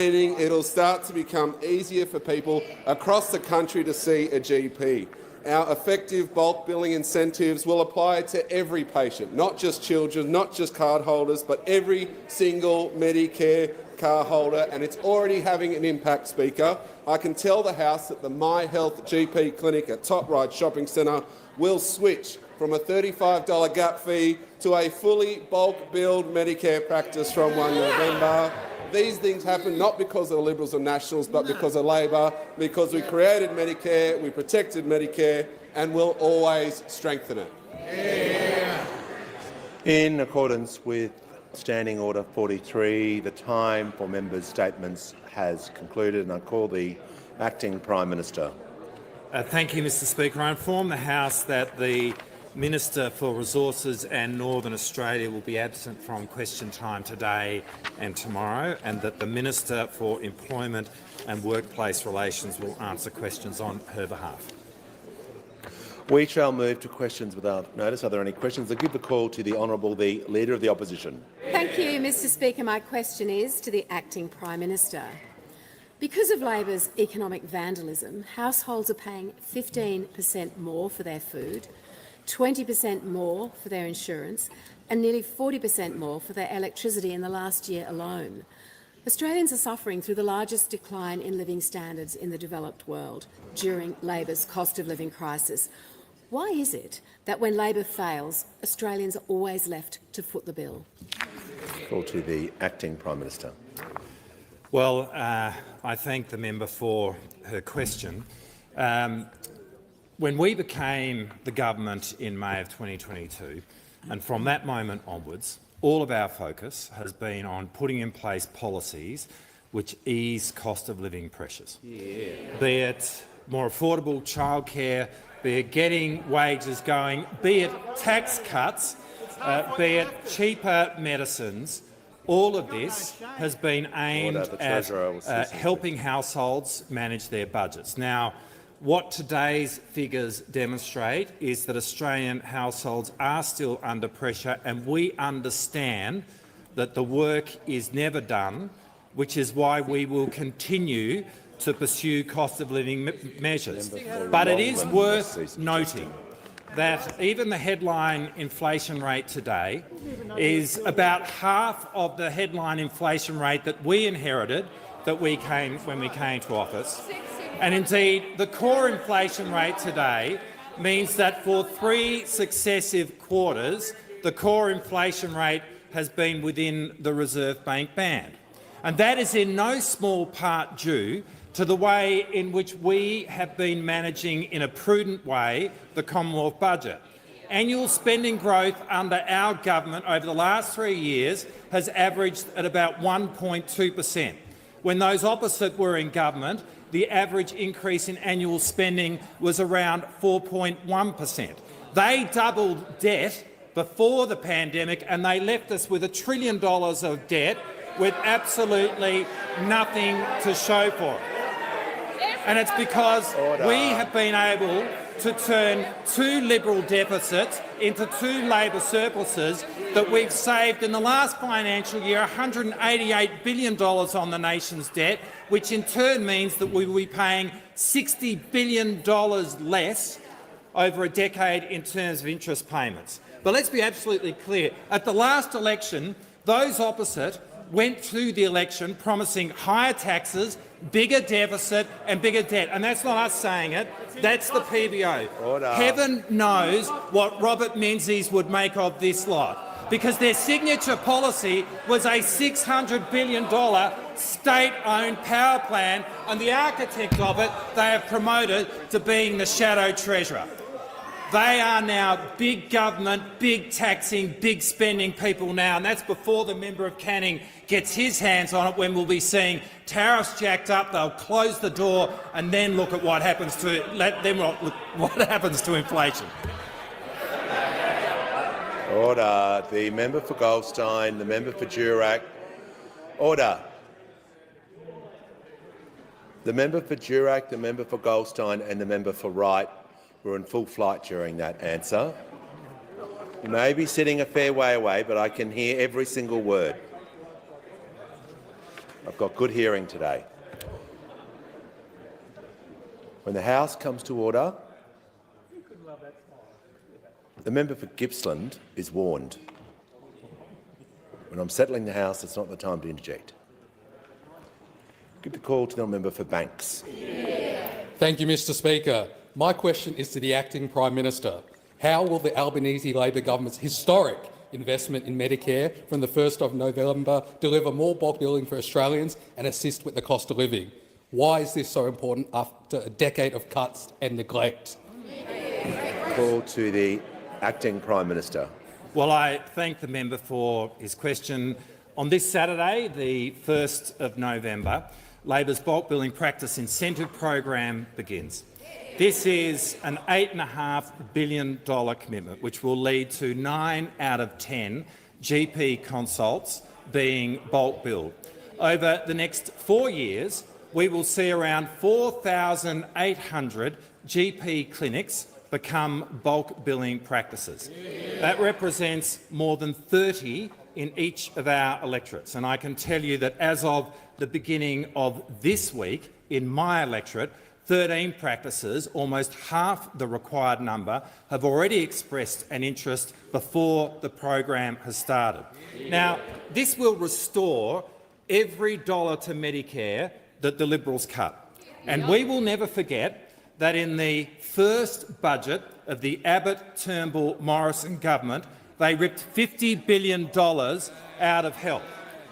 It'll start to become easier for people across the country to see a GP. Our effective bulk billing incentives will apply to every patient, not just children, not just card holders, but every single Medicare card holder, and it's already having an impact, Speaker. I can tell the House that the My Health GP clinic at Top Ryde Shopping Centre will switch from a $35 gap fee to a fully bulk billed Medicare practice from 1 November. These things happen not because of the Liberals or Nationals, but because of Labor, because we created Medicare, we protected Medicare, and will always strengthen it. Yeah. In accordance with Standing Order 43, the time for members' statements has concluded, and I call the Acting Prime Minister. Thank you, Mr Speaker. I inform the House that the Minister for Resources and Northern Australia will be absent from question time today and tomorrow, and that the Minister for Employment and Workplace Relations will answer questions on her behalf. We shall move to questions without notice. Are there any questions? I give the call to the Honourable the Leader of the Opposition. Thank you, Mr Speaker. My question is to the Acting Prime Minister. Because of Labor's economic vandalism, households are paying 15% more for their food, 20% more for their insurance and nearly 40% more for their electricity in the last year alone. Australians are suffering through the largest decline in living standards in the developed world during Labor's cost of living crisis. Why is it that when Labor fails, Australians are always left to foot the bill? Call to the Acting Prime Minister. Well, I thank the member for her question. When we became the government in May of 2022, and from that moment onwards, all of our focus has been on putting in place policies which ease cost of living pressures. Yeah. Be it more affordable childcare, be it getting wages going, be it tax cuts, be it cheaper medicines. All of this has been aimed at helping households manage their budgets. Now, what today's figures demonstrate is that Australian households are still under pressure, and we understand that the work is never done, which is why we will continue to pursue cost of living measures. But it is worth noting that even the headline inflation rate today is about half of the headline inflation rate that we inherited when we came to office. And indeed, the core inflation rate today means that for 3 successive quarters, the core inflation rate has been within the Reserve Bank band. And that is in no small part due to the way in which we have been managing in a prudent way the Commonwealth budget. Annual spending growth under our government over the last 3 years has averaged at about 1.2%. When those opposite were in government, the average increase in annual spending was around 4.1%. They doubled debt before the pandemic, and they left us with $1 trillion of debt with absolutely nothing to show for it. And it's because we have been able to turn 2 Liberal deficits into 2 Labor surpluses that we've saved in the last financial year $188 billion on the nation's debt, which in turn means that we will be paying $60 billion less over a decade in terms of interest payments. But let's be absolutely clear. At the last election, those opposite went to the election promising higher taxes, bigger deficit and bigger debt. And that's not us saying it, that's the PBO. Order. Heaven knows what Robert Menzies would make of this lot, because their signature policy was a $600 billion state-owned power plant, and the architect of it they have promoted to being the shadow treasurer. They are now big government, big taxing, big spending people now, and that's before the member of Canning gets his hands on it, when we'll be seeing tariffs jacked up. They'll close the door and then look at what happens to inflation. Order. The member for Goldstein, the member for Durack. Order. The member for Durack, the member for Goldstein and the member for Wright were in full flight during that answer. You may be sitting a fair way away, but I can hear every single word. got good hearing today. When the House comes to order, the member for Gippsland is warned. When I'm settling the House, it's not the time to interject. Give the call to the member for Banks. Thank you, Mr Speaker. My question is to the Acting Prime Minister. How will the Albanese Labor government's historic investment in Medicare from the 1st of November deliver more bulk billing for Australians and assist with the cost of living? Why is this so important after a decade of cuts and neglect? Call to the Acting Prime Minister. Well, I thank the member for his question. On this Saturday, the 1st of November, Labor's bulk billing practice incentive program begins. This is an $8.5 billion commitment, which will lead to 9 out of 10 GP consults being bulk billed. Over the next 4 years, we will see around 4,800 GP clinics become bulk billing practices. That represents more than 30 in each of our electorates. And I can tell you that as of the beginning of this week, in my electorate, 13 practices, almost half the required number, have already expressed an interest before the program has started. Now, this will restore every dollar to Medicare that the Liberals cut. And we will never forget that in the first budget of the Abbott-Turnbull-Morrison government, they ripped $50 billion out of health.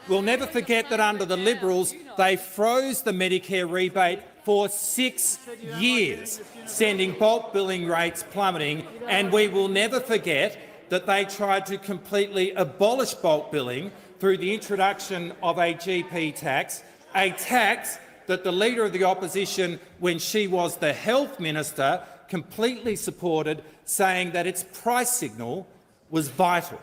We'll never forget that under the Liberals, they froze the Medicare rebate for 6 years, sending bulk billing rates plummeting. And we will never forget that they tried to completely abolish bulk billing through the introduction of a GP tax, a tax that the Leader of the Opposition, when she was the Health Minister, completely supported, saying that its price signal was vital.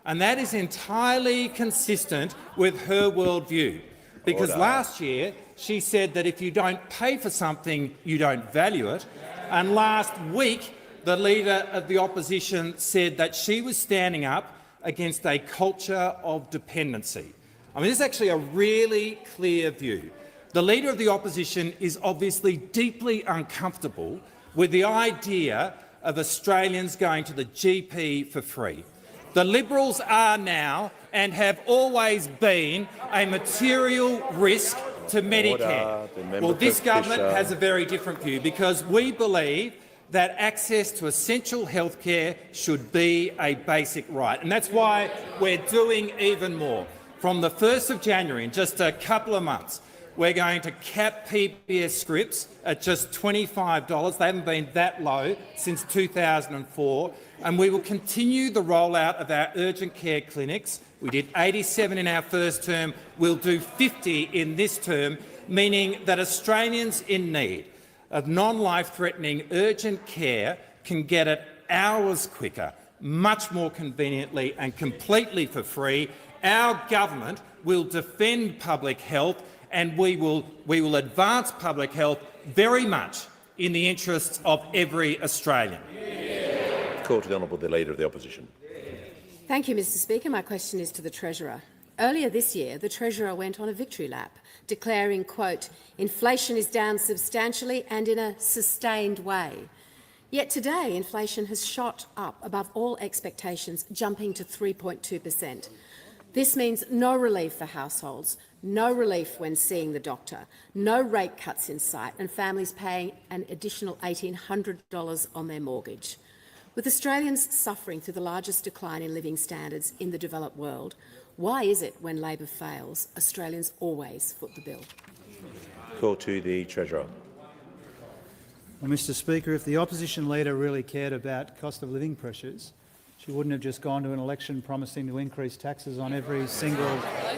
And that is entirely consistent with her worldview, because last year she said that if you don't pay for something, you don't value it. And last week, the Leader of the Opposition said that she was standing up against a culture of dependency. I mean, this is actually a really clear view. The Leader of the Opposition is obviously deeply uncomfortable with the idea of Australians going to the GP for free. The Liberals are now and have always been a material risk to Medicare. Well, this government has a very different view, because we believe that access to essential health care should be a basic right. And that's why we're doing even more. From the 1st of January, in just a couple of months, we're going to cap PBS scripts at just $25. They haven't been that low since 2004. And we will continue the rollout of our urgent care clinics. We did 87 in our first term. We'll do 50 in this term, meaning that Australians in need of non-life-threatening urgent care can get it hours quicker, much more conveniently and completely for free. Our government will defend public health, and we will advance public health very much in the interests of every Australian. Call to the Honourable the Leader of the Opposition. Thank you, Mr Speaker. My question is to the Treasurer. Earlier this year, the Treasurer went on a victory lap, declaring, quote, "Inflation is down substantially and in a sustained way." Yet today, inflation has shot up above all expectations, jumping to 3.2%. This means no relief for households, no relief when seeing the doctor, no rate cuts in sight, and families paying an additional $1,800 on their mortgage. With Australians suffering through the largest decline in living standards in the developed world, why is it when Labor fails, Australians always foot the bill? Call to the Treasurer. Well, Mr Speaker, if the opposition leader really cared about cost of living pressures, she wouldn't have just gone to an election promising to increase taxes on every single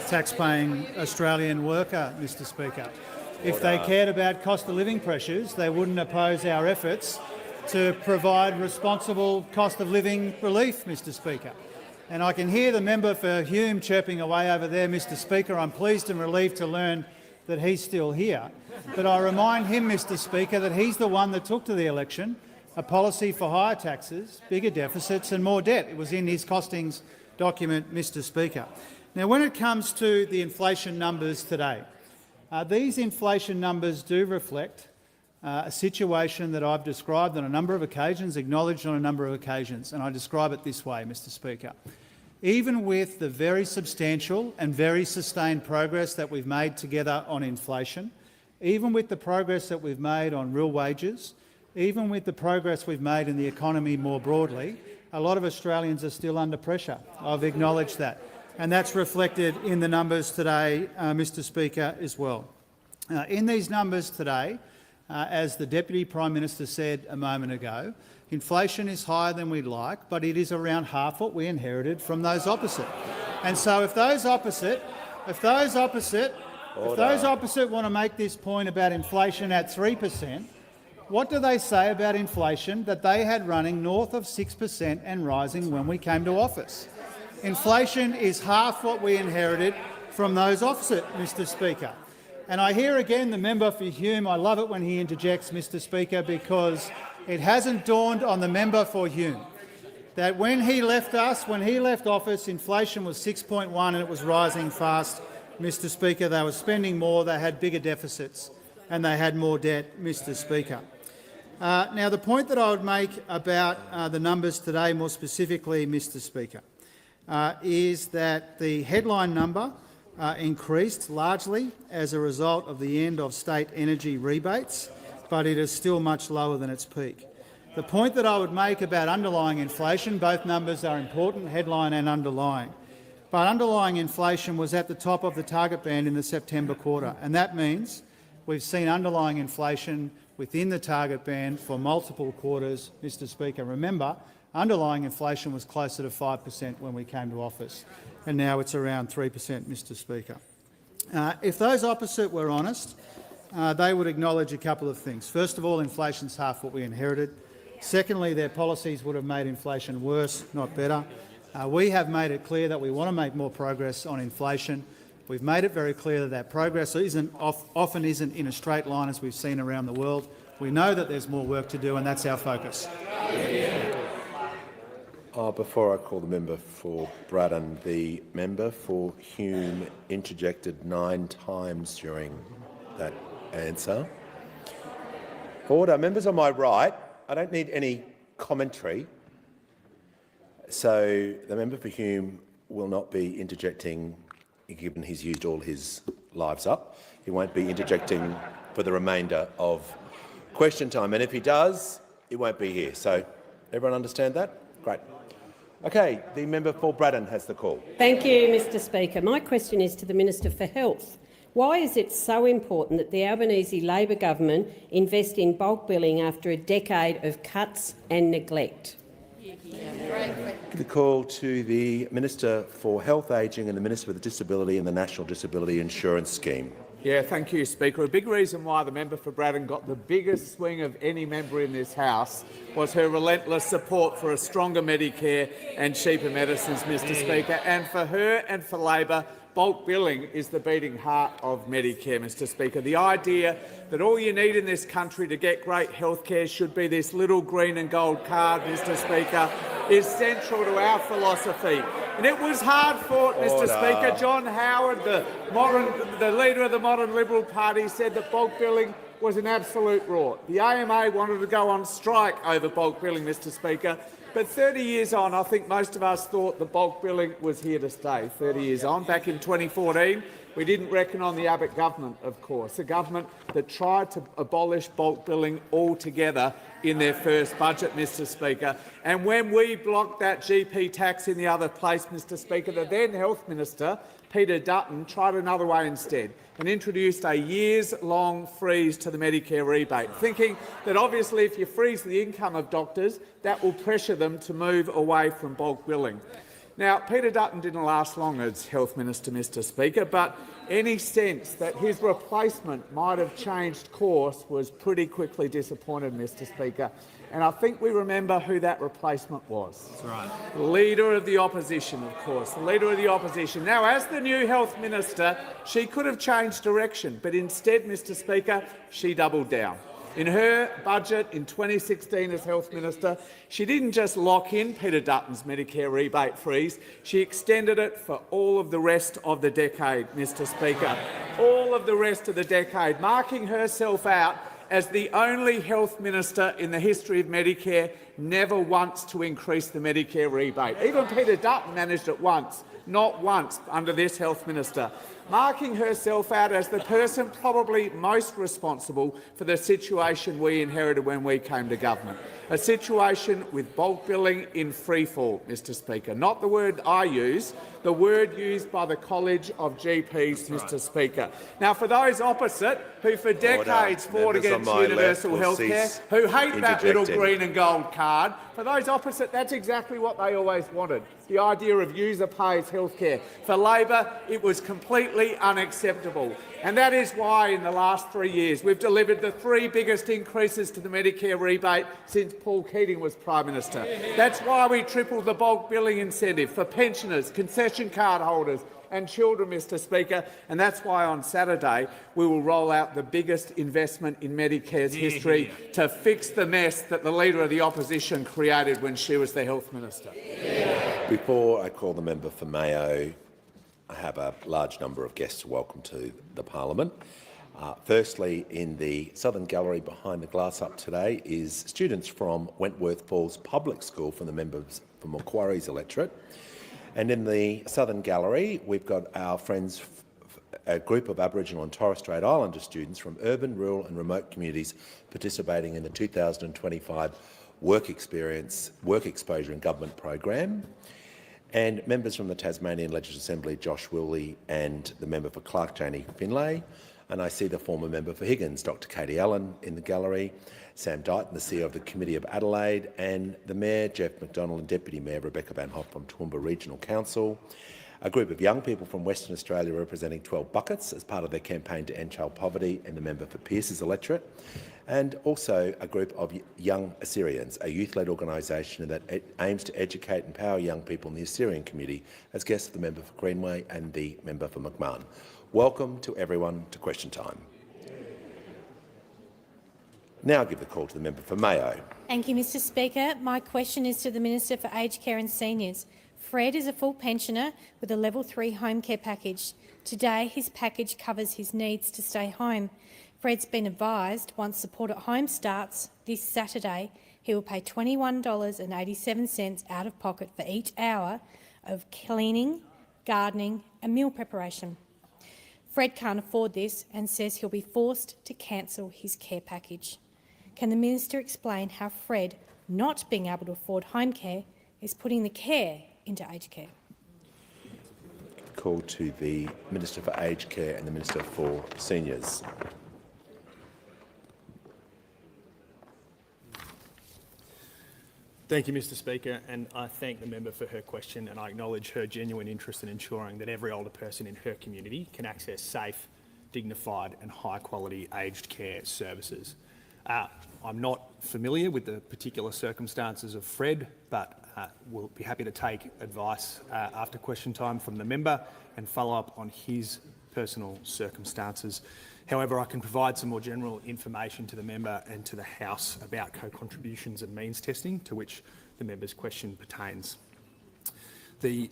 tax-paying Australian worker, Mr Speaker. If they cared about cost of living pressures, they wouldn't oppose our efforts to provide responsible cost of living relief, Mr Speaker. And I can hear the member for Hume chirping away over there, Mr Speaker. I'm pleased and relieved to learn that he's still here. But I remind him, Mr Speaker, that he's the one that took to the election a policy for higher taxes, bigger deficits and more debt. It was in his costings document, Mr Speaker. Now, when it comes to the inflation numbers today, These inflation numbers do reflect a situation that I've described on a number of occasions, acknowledged on a number of occasions, and I describe it this way, Mr Speaker. Even with the very substantial and very sustained progress that we've made together on inflation, even with the progress that we've made on real wages, even with the progress we've made in the economy more broadly, a lot of Australians are still under pressure. I've acknowledged that. And that's reflected in the numbers today, Mr Speaker, as well. In these numbers today, as the Deputy Prime Minister said a moment ago, inflation is higher than we'd like, but it is around half what we inherited from those opposite. And so if those opposite want to make this point about inflation at 3%, what do they say about inflation that they had running north of 6% and rising when we came to office? Inflation is half what we inherited from those opposite, Mr Speaker. And I hear again the member for Hume. I love it when he interjects, Mr Speaker, because it hasn't dawned on the member for Hume that when he left office, inflation was 6.1 and it was rising fast, Mr Speaker. They were spending more, they had bigger deficits and they had more debt, Mr Speaker. Now, the point that I would make about the numbers today, more specifically, Mr Speaker, is that the headline number increased largely as a result of the end of state energy rebates, but it is still much lower than its peak. The point that I would make about underlying inflation, both numbers are important, headline and underlying, but underlying inflation was at the top of the target band in the September quarter, and that means we've seen underlying inflation within the target band for multiple quarters, Mr Speaker. Remember, underlying inflation was closer to 5% when we came to office, and now it's around 3%, Mr Speaker. If those opposite were honest, they would acknowledge a couple of things. First of all, inflation's half what we inherited. Secondly, their policies would have made inflation worse, not better. We have made it clear that we want to make more progress on inflation. We've made it very clear that that progress often isn't in a straight line, as we've seen around the world. We know that there's more work to do, and that's our focus. Before I call the member for Braddon, the member for Hume interjected 9 times during that answer. Order. Members on my right, I don't need any commentary. So the member for Hume will not be interjecting, given he's used all his lives up. He won't be interjecting for the remainder of question time. And if he does, he won't be here. So everyone understand that? Great. Okay, the member for Braddon has the call. Thank you, Mr Speaker. My question is to the Minister for Health. Why is it so important that the Albanese Labor government invest in bulk billing after a decade of cuts and neglect? The call to the Minister for Health, Ageing and the Minister for the Disability and the National Disability Insurance Scheme. Yeah, thank you, Speaker. A big reason why the member for Braddon got the biggest swing of any member in this House was her relentless support for a stronger Medicare and cheaper medicines, Mr Speaker. And for her and for Labor, bulk billing is the beating heart of Medicare, Mr Speaker. The idea that all you need in this country to get great health care should be this little green and gold card, Mr Speaker, is central to our philosophy. And it was hard-fought, Mr Speaker. John Howard, the leader of the modern Liberal Party, said that bulk billing was an absolute rort. The AMA wanted to go on strike over bulk billing, Mr Speaker. But 30 years on, I think most of us thought the bulk billing was here to stay. 30 years on, back in 2014, we didn't reckon on the Abbott government, of course, a government that tried to abolish bulk billing altogether in their first budget, Mr Speaker. And when we blocked that GP tax in the other place, Mr Speaker, the then Health Minister, Peter Dutton, tried another way instead and introduced a years-long freeze to the Medicare rebate, thinking that obviously if you freeze the income of doctors, that will pressure them to move away from bulk billing. Now, Peter Dutton didn't last long as Health Minister, Mr Speaker, but any sense that his replacement might have changed course was pretty quickly disappointed, Mr Speaker. And I think we remember who that replacement was. That's right. The Leader of the Opposition, of course, the Leader of the Opposition. Now, as the new Health Minister, she could have changed direction, but instead, Mr Speaker, she doubled down. In her budget in 2016 as Health Minister, she didn't just lock in Peter Dutton's Medicare rebate freeze, she extended it for all of the rest of the decade, Mr Speaker. All of the rest of the decade, marking herself out as the only health minister in the history of Medicare never once to increase the Medicare rebate. Even Peter Dutton managed it once, not once under this health minister, marking herself out as the person probably most responsible for the situation we inherited when we came to government. A situation with bulk billing in freefall, Mr Speaker. Not the word I use, the word used by the College of GPs, Mr Speaker. Now, for those opposite who for decades fought against universal health care, who hate that little green and gold card, for those opposite, that's exactly what they always wanted, the idea of user-pays health care. For Labor, it was completely unacceptable. And that is why in the last 3 years we've delivered the 3 biggest increases to the Medicare rebate since Paul Keating was Prime Minister. That's why we tripled the bulk billing incentive for pensioners, concession card holders and children, Mr Speaker, and that's why on Saturday we will roll out the biggest investment in Medicare's history to fix the mess that the Leader of the Opposition created when she was the Health Minister. Before I call the member for Mayo, I have a large number of guests to welcome to the Parliament. Firstly, in the Southern Gallery behind the glass up today is students from Wentworth Falls Public School from the members for Macquarie's electorate. And in the Southern Gallery, we've got our friends, a group of Aboriginal and Torres Strait Islander students from urban, rural and remote communities participating in the 2025 Work Exposure and Government program. And members from the Tasmanian Legislative Assembly, Josh Willey, and the member for Clark, Janie Finlay. And I see the former member for Higgins, Dr Katie Allen, in the gallery, Sam Dighton, the CEO of the Committee of Adelaide, and the Mayor, Jeff McDonald, and Deputy Mayor Rebecca Van Hoff from Toowoomba Regional Council. A group of young people from Western Australia representing 12 Buckets as part of their campaign to end child poverty, and the member for Pearce's electorate. And also a group of Young Assyrians, a youth-led organisation that aims to educate and empower young people in the Assyrian community, as guests of the member for Greenway and the member for McMahon. Welcome to everyone to Question Time. Now I give the call to the member for Mayo. Thank you, Mr Speaker. My question is to the Minister for Aged Care and Seniors. Fred is a full pensioner with a Level 3 home care package. Today, his package covers his needs to stay home. Fred's been advised once support at home starts this Saturday, he will pay $21.87 out of pocket for each hour of cleaning, gardening and meal preparation. Fred can't afford this and says he'll be forced to cancel his care package. Can the Minister explain how Fred, not being able to afford home care, is putting the care into aged care? Call to the Minister for Aged Care and the Minister for Seniors. Thank you, Mr Speaker, and I thank the member for her question, and I acknowledge her genuine interest in ensuring that every older person in her community can access safe, dignified and high-quality aged care services. I'm not familiar with the particular circumstances of Fred, but we'll be happy to take advice after question time from the member and follow up on his personal circumstances. However, I can provide some more general information to the member and to the House about co-contributions and means testing, to which the member's question pertains. The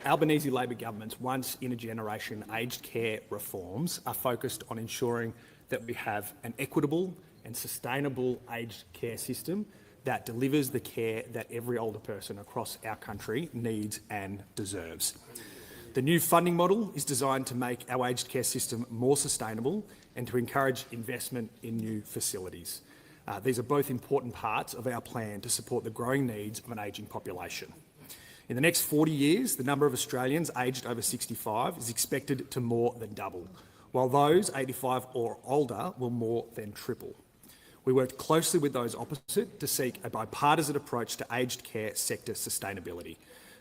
Albanese Labor government's once-in-a-generation aged care reforms are focused on ensuring that we have an equitable and sustainable aged care system that delivers the care that every older person across our country needs and deserves. The new funding model is designed to make our aged care system more sustainable and to encourage investment in new facilities. These are both important parts of our plan to support the growing needs of an ageing population. In the next 40 years, the number of Australians aged over 65 is expected to more than double, while those 85 or older will more than triple. We worked closely with those opposite to seek a bipartisan approach to aged care sector sustainability.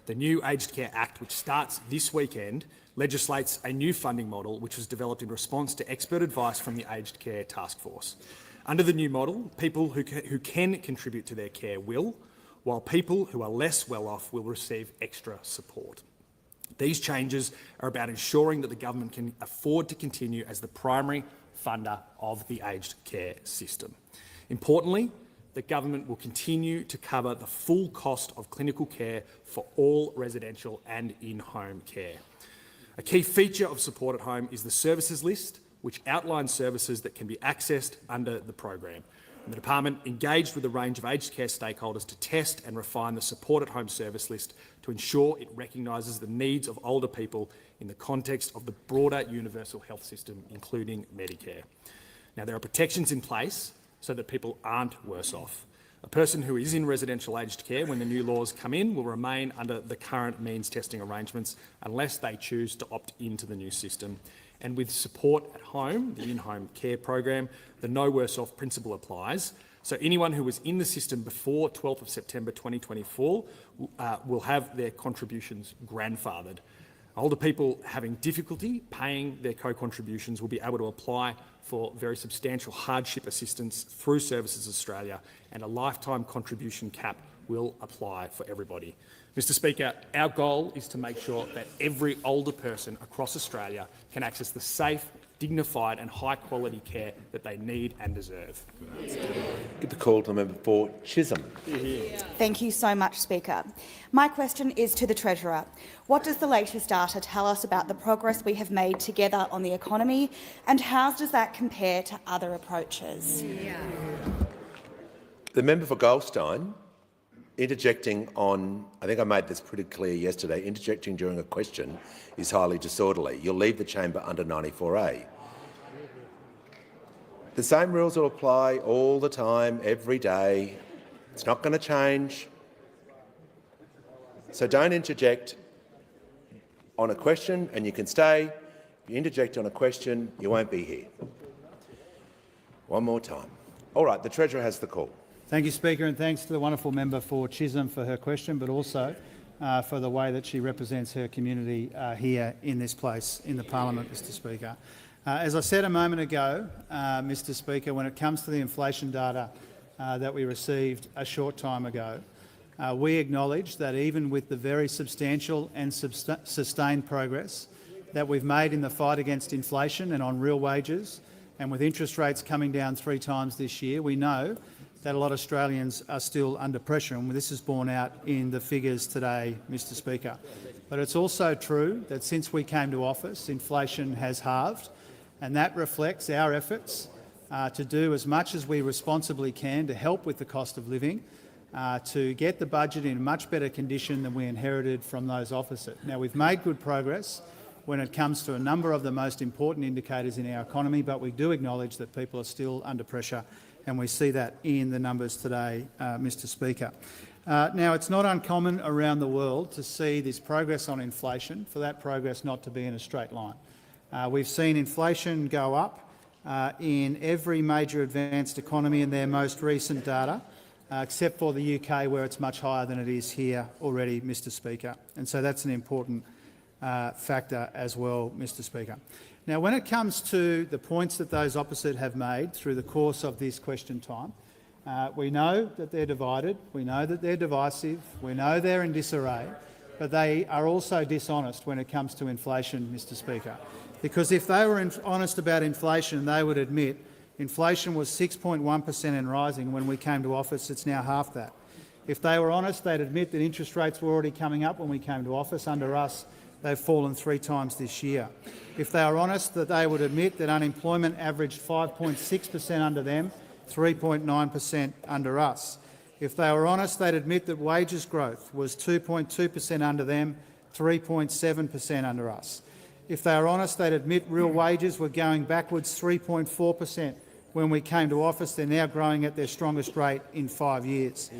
The new Aged Care Act, which starts this weekend, legislates a new funding model which was developed in response to expert advice from the Aged Care Task Force. Under the new model, people who can contribute to their care will, while people who are less well off will receive extra support. These changes are about ensuring that the government can afford to continue as the primary funder of the aged care system. Importantly, the government will continue to cover the full cost of clinical care for all residential and in-home care. A key feature of Support at Home is the services list, which outlines services that can be accessed under the program. And the department engaged with a range of aged care stakeholders to test and refine the Support at Home service list to ensure it recognises the needs of older people in the context of the broader universal health system, including Medicare. Now, there are protections in place so that people aren't worse off. A person who is in residential aged care when the new laws come in will remain under the current means testing arrangements unless they choose to opt into the new system. And with Support at Home, the in-home care program, the no worse off principle applies. So anyone who was in the system before 12th of September 2024 will have their contributions grandfathered. Older people having difficulty paying their co-contributions will be able to apply for very substantial hardship assistance through Services Australia, and a lifetime contribution cap will apply for everybody. Mr Speaker, our goal is to make sure that every older person across Australia can access the safe, dignified and high-quality care that they need and deserve. Give the call to the member for Chisholm. Thank you so much, Speaker. My question is to the Treasurer. What does the latest data tell us about the progress we have made together on the economy, and how does that compare to other approaches? The member for Goldstein, interjecting on, I think I made this pretty clear yesterday, interjecting during a question is highly disorderly. You'll leave the chamber under 94A. The same rules will apply all the time, every day. It's not going to change. So don't interject on a question and you can stay. If you interject on a question, you won't be here. One more time. All right, the Treasurer has the call. Thank you, Speaker, and thanks to the wonderful member for Chisholm for her question, but also for the way that she represents her community here in this place in the parliament, Mr Speaker. As I said a moment ago, Mr Speaker, when it comes to the inflation data that we received a short time ago, we acknowledge that even with the very substantial and sustained progress that we've made in the fight against inflation and on real wages, and with interest rates coming down 3 times this year, we know that a lot of Australians are still under pressure, and this is borne out in the figures today, Mr Speaker. But it's also true that since we came to office, inflation has halved, and that reflects our efforts to do as much as we responsibly can to help with the cost of living, to get the budget in much better condition than we inherited from those opposite. Now, we've made good progress when it comes to a number of the most important indicators in our economy, but we do acknowledge that people are still under pressure, and we see that in the numbers today, Mr Speaker. Now, it's not uncommon around the world to see this progress on inflation, for that progress not to be in a straight line. We've seen inflation go up in every major advanced economy in their most recent data, except for the UK, where it's much higher than it is here already, Mr Speaker. And so that's an important factor as well, Mr Speaker. Now, when it comes to the points that those opposite have made through the course of this question time, we know that they're divided, we know that they're divisive, we know they're in disarray, but they are also dishonest when it comes to inflation, Mr Speaker. Because if they were honest about inflation, they would admit inflation was 6.1% and rising when we came to office. It's now half that. If they were honest, they'd admit that interest rates were already coming up when we came to office. Under us, they've fallen 3 times this year. If they are honest, that they would admit that unemployment averaged 5.6% under them, 3.9% under us. If they were honest, they'd admit that wages growth was 2.2% under them, 3.7% under us. If they are honest, they'd admit real wages were going backwards 3.4% when we came to office. They're now growing at their strongest rate in 5 years.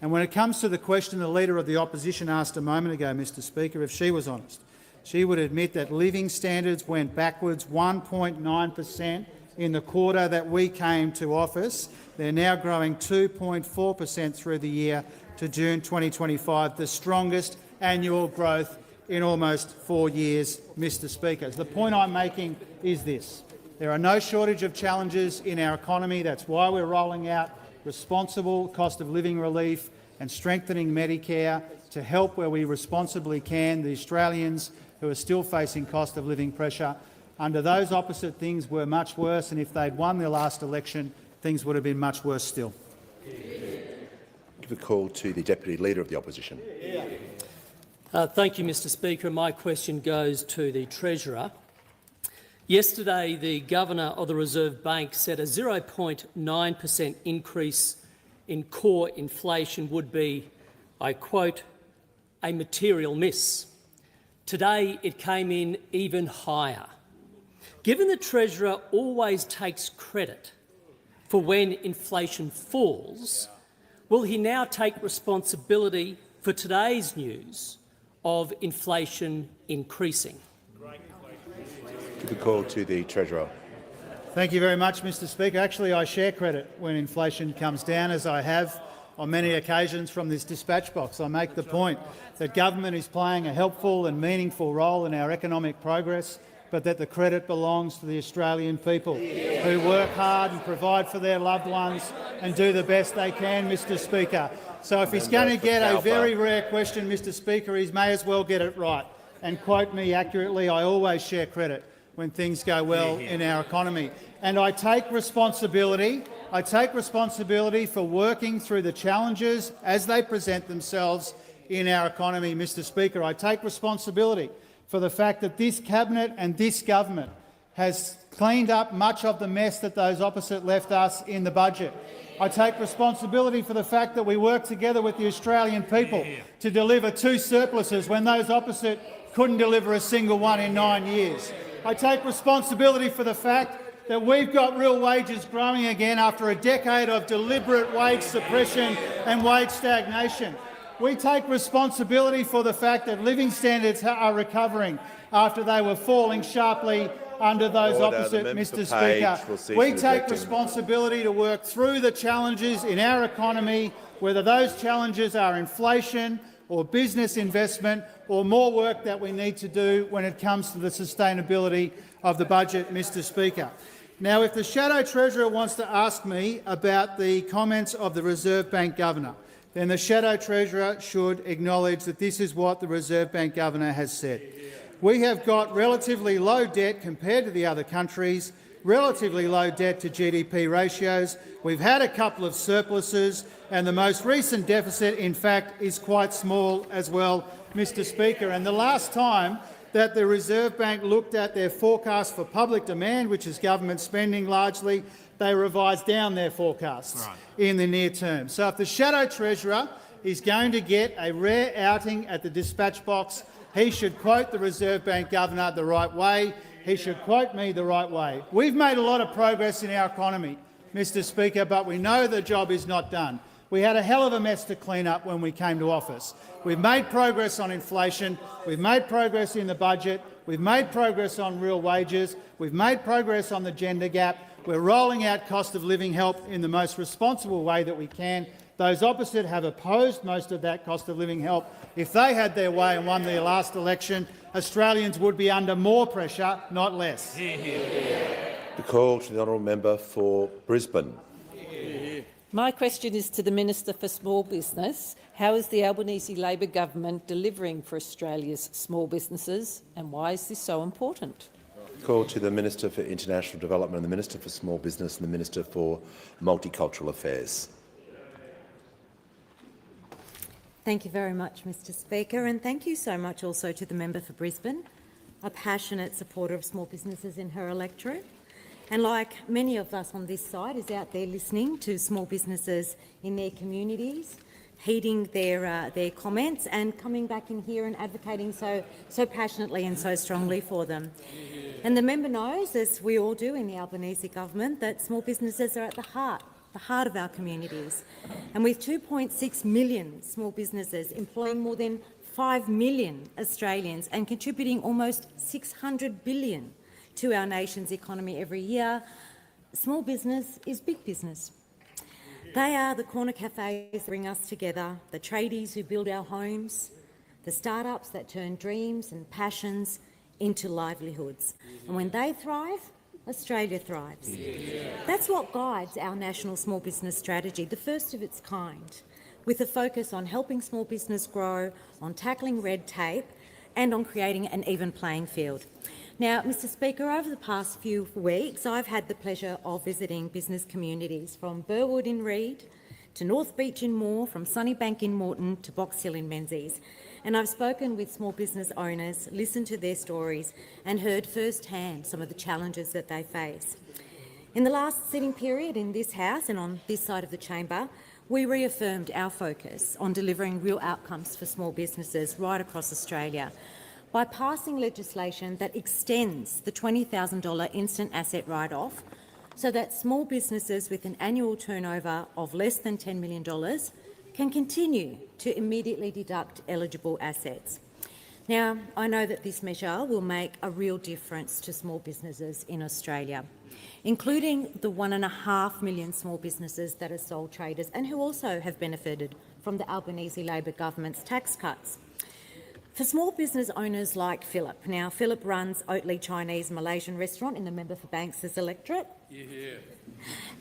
And when it comes to the question the Leader of the Opposition asked a moment ago, Mr Speaker, if she was honest, she would admit that living standards went backwards 1.9% in the quarter that we came to office. They're now growing 2.4% through the year to June 2025, the strongest annual growth in almost 4 years, Mr Speaker. The point I'm making is this. There are no shortage of challenges in our economy. That's why we're rolling out responsible cost of living relief and strengthening Medicare to help where we responsibly can the Australians who are still facing cost of living pressure. Under those opposite, things were much worse, and if they'd won their last election, things would have been much worse still. Give a call to the Deputy Leader of the Opposition. Thank you, Mr Speaker. My question goes to the Treasurer. Yesterday, the Governor of the Reserve Bank said a 0.9% increase in core inflation would be, I quote, a material miss. Today, it came in even higher. Given the Treasurer always takes credit for when inflation falls, will he now take responsibility for today's news of inflation increasing? Give a call to the Treasurer. Thank you very much, Mr Speaker. Actually, I share credit when inflation comes down, as I have on many occasions from this dispatch box. I make the point that government is playing a helpful and meaningful role in our economic progress, but that the credit belongs to the Australian people who work hard and provide for their loved ones and do the best they can, Mr Speaker. So if he's going to get a very rare question, Mr Speaker, he may as well get it right and quote me accurately. I always share credit when things go well in our economy. And I take responsibility. I take responsibility for working through the challenges as they present themselves in our economy, Mr Speaker. I take responsibility for the fact that this cabinet and this government has cleaned up much of the mess that those opposite left us in the budget. I take responsibility for the fact that we work together with the Australian people to deliver 2 surpluses when those opposite couldn't deliver a single one in 9 years. I take responsibility for the fact that we've got real wages growing again after a decade of deliberate wage suppression and wage stagnation. We take responsibility for the fact that living standards are recovering after they were falling sharply under those opposite, Mr Speaker. We take responsibility to work through the challenges in our economy, whether those challenges are inflation or business investment or more work that we need to do when it comes to the sustainability of the budget, Mr Speaker. Now, if the Shadow Treasurer wants to ask me about the comments of the Reserve Bank Governor, then the Shadow Treasurer should acknowledge that this is what the Reserve Bank Governor has said. We have got relatively low debt compared to the other countries, relatively low debt to GDP ratios. We've had a couple of surpluses, and the most recent deficit, in fact, is quite small as well, Mr Speaker. And the last time that the Reserve Bank looked at their forecast for public demand, which is government spending largely, they revised down their forecasts in the near term. So if the Shadow Treasurer is going to get a rare outing at the dispatch box, he should quote the Reserve Bank Governor the right way. He should quote me the right way. We've made a lot of progress in our economy, Mr Speaker, but we know the job is not done. We had a hell of a mess to clean up when we came to office. We've made progress on inflation. We've made progress in the budget. We've made progress on real wages. We've made progress on the gender gap. We're rolling out cost of living help in the most responsible way that we can. Those opposite have opposed most of that cost of living help. If they had their way and won their last election, Australians would be under more pressure, not less. The call to the honourable member for Brisbane. My question is to the Minister for Small Business. How is the Albanese Labor government delivering for Australia's small businesses, and why is this so important? Call to the Minister for International Development and the Minister for Small Business and the Minister for Multicultural Affairs. Thank you very much, Mr Speaker, and thank you so much also to the member for Brisbane, a passionate supporter of small businesses in her electorate, and like many of us on this side is out there listening to small businesses in their communities, heeding their comments and coming back in here and advocating so passionately and so strongly for them. And the member knows, as we all do in the Albanese government, that small businesses are at the heart of our communities. And with 2.6 million small businesses employing more than 5 million Australians and contributing almost $600 billion to our nation's economy every year, small business is big business. They are the corner cafes that bring us together, the tradies who build our homes, the startups that turn dreams and passions into livelihoods. And when they thrive, Australia thrives. That's what guides our national small business strategy, the first of its kind, with a focus on helping small business grow, on tackling red tape and on creating an even playing field. Now, Mr Speaker, over the past few weeks, I've had the pleasure of visiting business communities from Burwood in Reid to North Beach in Moore, from Sunnybank in Moreton to Box Hill in Menzies. And I've spoken with small business owners, listened to their stories and heard firsthand some of the challenges that they face. In the last sitting period in this House and on this side of the chamber, we reaffirmed our focus on delivering real outcomes for small businesses right across Australia by passing legislation that extends the $20,000 instant asset write-off so that small businesses with an annual turnover of less than $10 million can continue to immediately deduct eligible assets. Now, I know that this measure will make a real difference to small businesses in Australia, including the 1.5 million small businesses that are sole traders and who also have benefited from the Albanese Labor government's tax cuts. For small business owners like Philip, now Philip runs Oatly Chinese Malaysian restaurant in the member for Banks's electorate. Yeah.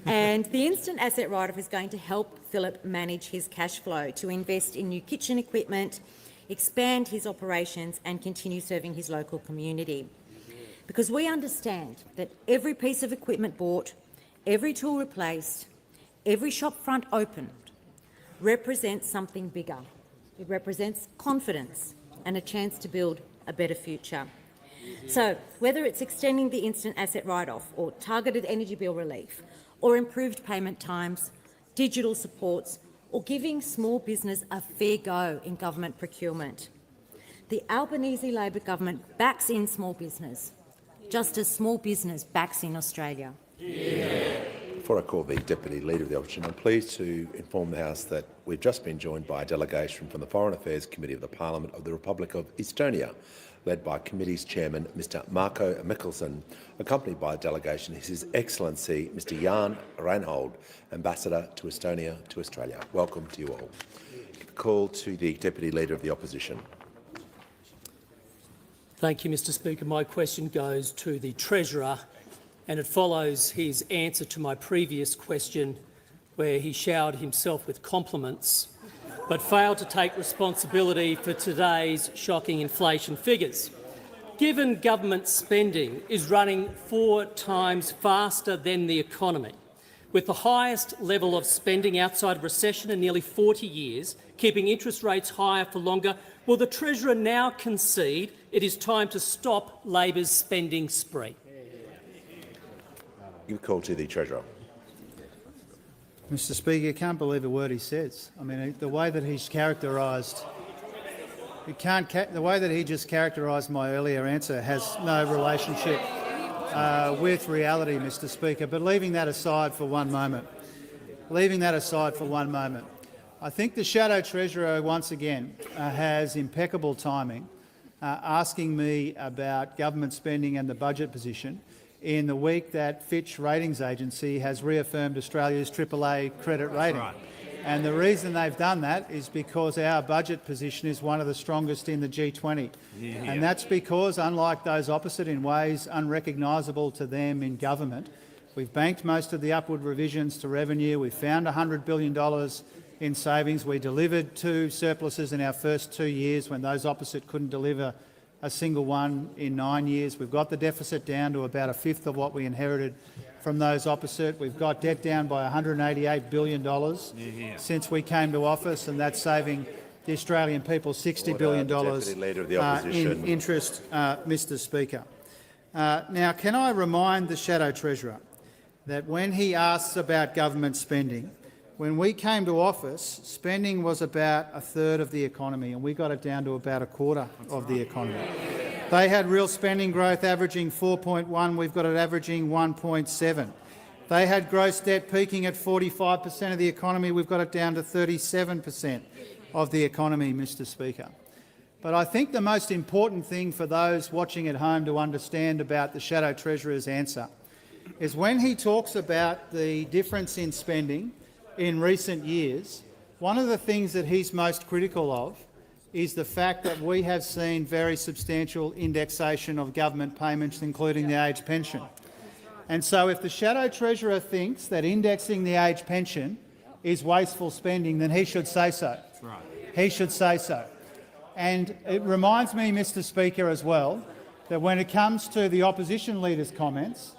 And the instant asset write-off is going to help Philip manage his cash flow to invest in new kitchen equipment, expand his operations and continue serving his local community. Because we understand that every piece of equipment bought, every tool replaced, every shop front opened represents something bigger. It represents confidence and a chance to build a better future. So, whether it's extending the instant asset write-off or targeted energy bill relief or improved payment times, digital supports or giving small business a fair go in government procurement, the Albanese Labor government backs in small business, just as small business backs in Australia. Before I call the Deputy Leader of the Opposition, I'm pleased to inform the House that we've just been joined by a delegation from the Foreign Affairs Committee of the Parliament of the Republic of Estonia, led by Committee's Chairman Mr Marko Mikkelsen. Accompanied by a delegation is His Excellency Mr Jan Reinhold, Ambassador to Estonia to Australia. Welcome to you all. Call to the Deputy Leader of the Opposition. Thank you, Mr Speaker. My question goes to the Treasurer, and it follows his answer to my previous question where he showered himself with compliments but failed to take responsibility for today's shocking inflation figures. Given government spending is running 4 times faster than the economy, with the highest level of spending outside of recession in nearly 40 years, keeping interest rates higher for longer, will the Treasurer now concede it is time to stop Labor's spending spree? You call to the Treasurer. Mr Speaker, you can't believe a word he says. I mean, the way that he's characterised, the way that he just characterised my earlier answer has no relationship with reality, Mr Speaker. But leaving that aside for one moment, I think the Shadow Treasurer once again has impeccable timing, asking me about government spending and the budget position in the week that Fitch Ratings Agency has reaffirmed Australia's AAA credit rating. Right. And the reason they've done that is because our budget position is one of the strongest in the G20. Yeah. And that's because, unlike those opposite in ways unrecognisable to them in government, we've banked most of the upward revisions to revenue. We've found $100 billion in savings. We delivered 2 surpluses in our first 2 years when those opposite couldn't deliver a single one in 9 years. We've got the deficit down to about 1/5 of what we inherited from those opposite. We've got debt down by $188 billion since we came to office, and that's saving the Australian people $60 billion in interest, Mr Speaker. Now, can I remind the Shadow Treasurer that when he asks about government spending, when we came to office, spending was about 1/3 of the economy, and we got it down to about 1/4 of the economy. They had real spending growth averaging 4.1. We've got it averaging 1.7. They had gross debt peaking at 45% of the economy. We've got it down to 37% of the economy, Mr Speaker. But I think the most important thing for those watching at home to understand about the Shadow Treasurer's answer is when he talks about the difference in spending in recent years, one of the things that he's most critical of is the fact that we have seen very substantial indexation of government payments, including the age pension. And so if the Shadow Treasurer thinks that indexing the age pension is wasteful spending, then he should say so. That's right. He should say so. And it reminds me, Mr Speaker, as well, that when it comes to the opposition leader's comments,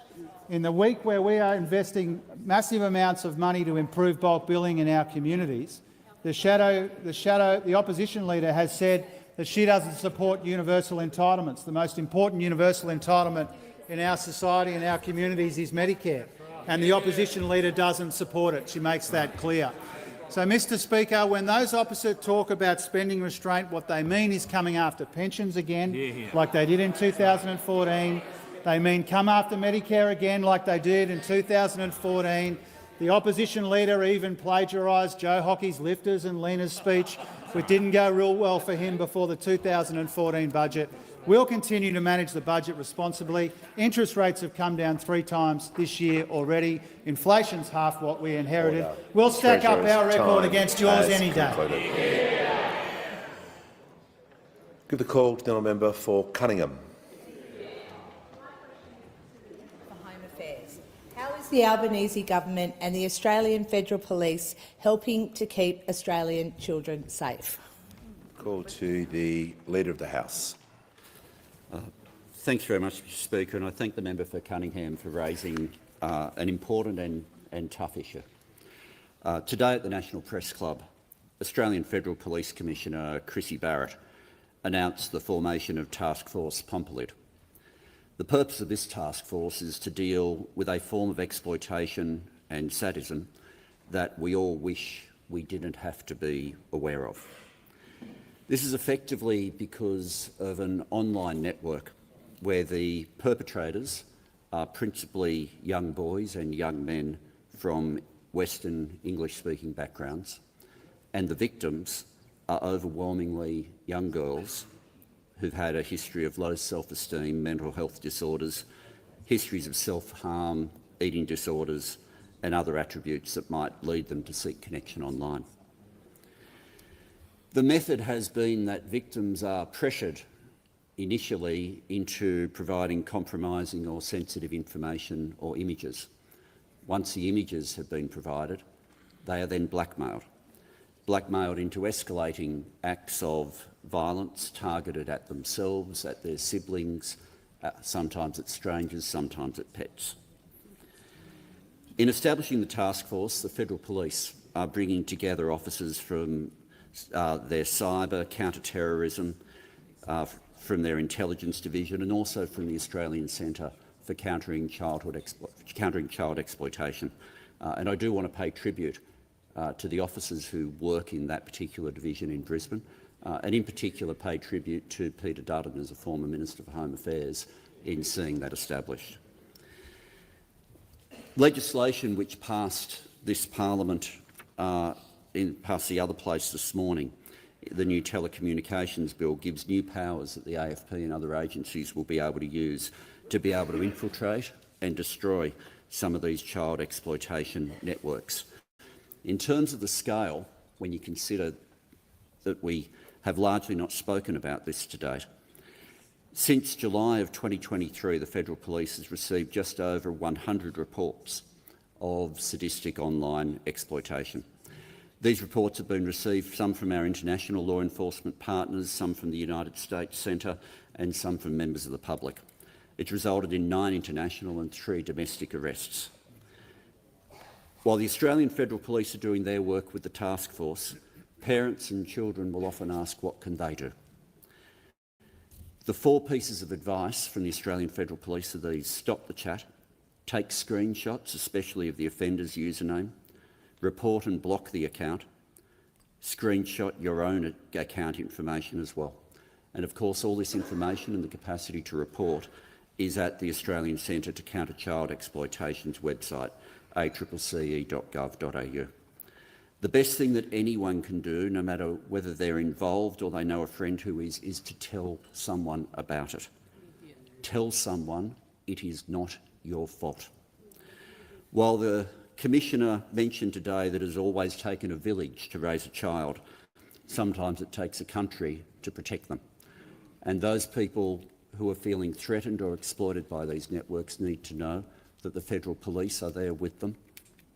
in the week where we are investing massive amounts of money to improve bulk billing in our communities, the opposition leader has said that she doesn't support universal entitlements. The most important universal entitlement in our society and our communities is Medicare, and the opposition leader doesn't support it. She makes that clear. So, Mr Speaker, when those opposite talk about spending restraint, what they mean is coming after pensions again, like they did in 2014. They mean come after Medicare again, like they did in 2014. The opposition leader even plagiarised Joe Hockey's lifters and leaners speech, which didn't go real well for him before the 2014 budget. We'll continue to manage the budget responsibly. Interest rates have come down 3 times this year already. Inflation's half what we inherited. We'll stack up our record against yours any day. Give the call to the honourable member for Cunningham. How is the Albanese government and the Australian Federal Police helping to keep Australian children safe? Call to the Leader of the House. Thanks very much, Mr Speaker, and I thank the member for Cunningham for raising an important and tough issue. Today at the National Press Club, Australian Federal Police Commissioner Chrissy Barrett announced the formation of Task Force Pompolid. The purpose of this task force is to deal with a form of exploitation and sadism that we all wish we didn't have to be aware of. This is effectively because of an online network where the perpetrators are principally young boys and young men from Western English-speaking backgrounds, and the victims are overwhelmingly young girls who've had a history of low self-esteem, mental health disorders, histories of self-harm, eating disorders and other attributes that might lead them to seek connection online. The method has been that victims are pressured initially into providing compromising or sensitive information or images. Once the images have been provided, they are then blackmailed into escalating acts of violence targeted at themselves, at their siblings, sometimes at strangers, sometimes at pets. In establishing the task force, the Federal Police are bringing together officers from their cyber, counter-terrorism, from their intelligence division and also from the Australian Centre for Countering Child Exploitation. And I do want to pay tribute to the officers who work in that particular division in Brisbane, and in particular pay tribute to Peter Dutton as a former Minister for Home Affairs in seeing that established. Legislation which passed this parliament, passed the other place this morning, the new Telecommunications Bill, gives new powers that the AFP and other agencies will be able to use to be able to infiltrate and destroy some of these child exploitation networks. In terms of the scale, when you consider that we have largely not spoken about this to date, since July of 2023, the Federal Police has received just over 100 reports of sadistic online exploitation. These reports have been received, some from our international law enforcement partners, some from the United States Centre and some from members of the public. It's resulted in 9 international and 3 domestic arrests. While the Australian Federal Police are doing their work with the task force, parents and children will often ask, what can they do? The 4 pieces of advice from the Australian Federal Police are these: stop the chat, take screenshots, especially of the offender's username, report and block the account, screenshot your own account information as well. And of course, all this information and the capacity to report is at the Australian Centre to Counter Child Exploitation's website, accce.gov.au. The best thing that anyone can do, no matter whether they're involved or they know a friend who is to tell someone about it. Tell someone it is not your fault. While the Commissioner mentioned today that it has always taken a village to raise a child, sometimes it takes a country to protect them. And those people who are feeling threatened or exploited by these networks need to know that the Federal Police are there with them,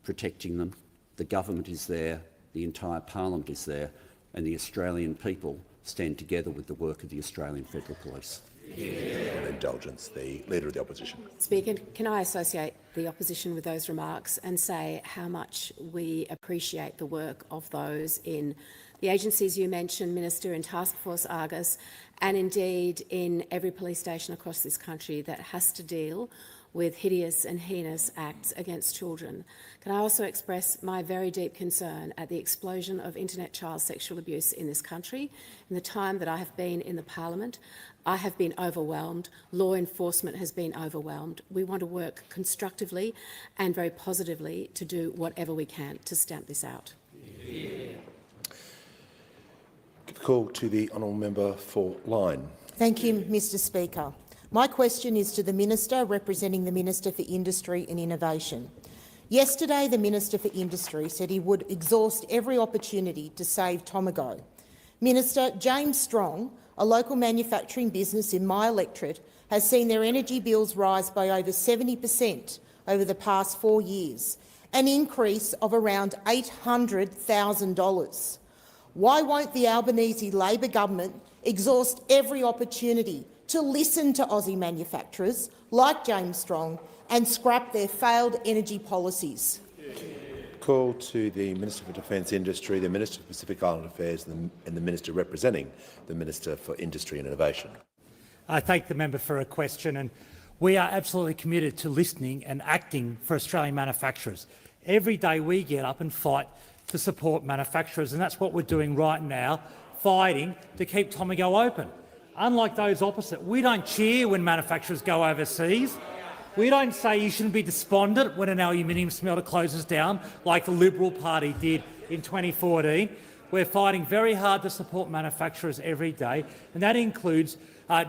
protecting them. The government is there, the entire parliament is there, and the Australian people stand together with the work of the Australian Federal Police. With indulgence, the Leader of the Opposition. Speaker, can I associate the opposition with those remarks and say how much we appreciate the work of those in the agencies you mentioned, Minister, in Task Force Argus, and indeed in every police station across this country that has to deal with hideous and heinous acts against children. Can I also express my very deep concern at the explosion of internet child sexual abuse in this country? In the time that I have been in the parliament, I have been overwhelmed. Law enforcement has been overwhelmed. We want to work constructively and very positively to do whatever we can to stamp this out. Give the call to the honourable member for Lyne. Thank you, Mr Speaker. My question is to the Minister representing the Minister for Industry and Innovation. Yesterday, the Minister for Industry said he would exhaust every opportunity to save Tomago. Minister, James Strong, a local manufacturing business in my electorate, has seen their energy bills rise by over 70% over the past 4 years, an increase of around $800,000. Why won't the Albanese Labor government exhaust every opportunity to listen to Aussie manufacturers like James Strong and scrap their failed energy policies? Call to the Minister for Defence Industry, the Minister for Pacific Island Affairs and the Minister representing the Minister for Industry and Innovation. I thank the member for her question, and we are absolutely committed to listening and acting for Australian manufacturers. Every day we get up and fight to support manufacturers, and that's what we're doing right now, fighting to keep Tomago open. Unlike those opposite, we don't cheer when manufacturers go overseas. We don't say you shouldn't be despondent when an aluminium smelter closes down, like the Liberal Party did in 2014. We're fighting very hard to support manufacturers every day, and that includes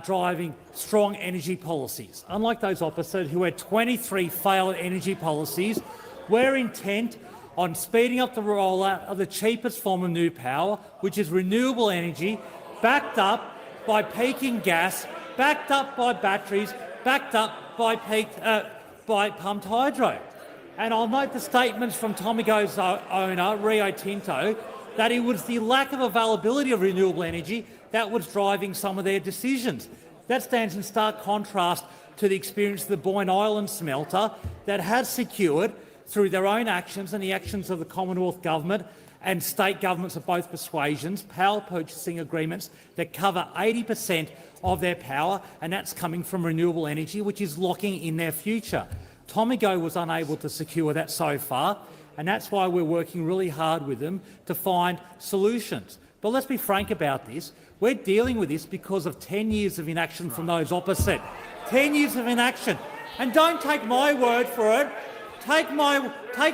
driving strong energy policies. Unlike those opposite, who had 23 failed energy policies, we're intent on speeding up the rollout of the cheapest form of new power, which is renewable energy, backed up by peaking gas, backed up by batteries, backed up by pumped hydro. And I'll note the statements from Tomago's owner, Rio Tinto, that it was the lack of availability of renewable energy that was driving some of their decisions. That stands in stark contrast to the experience of the Boyne Island smelter that has secured, through their own actions and the actions of the Commonwealth Government and state governments of both persuasions, power purchasing agreements that cover 80% of their power, and that's coming from renewable energy, which is locking in their future. Tomago was unable to secure that so far, and that's why we're working really hard with them to find solutions. But let's be frank about this. We're dealing with this because of 10 years of inaction from those opposite. 10 years of inaction. And don't take my word for it. Take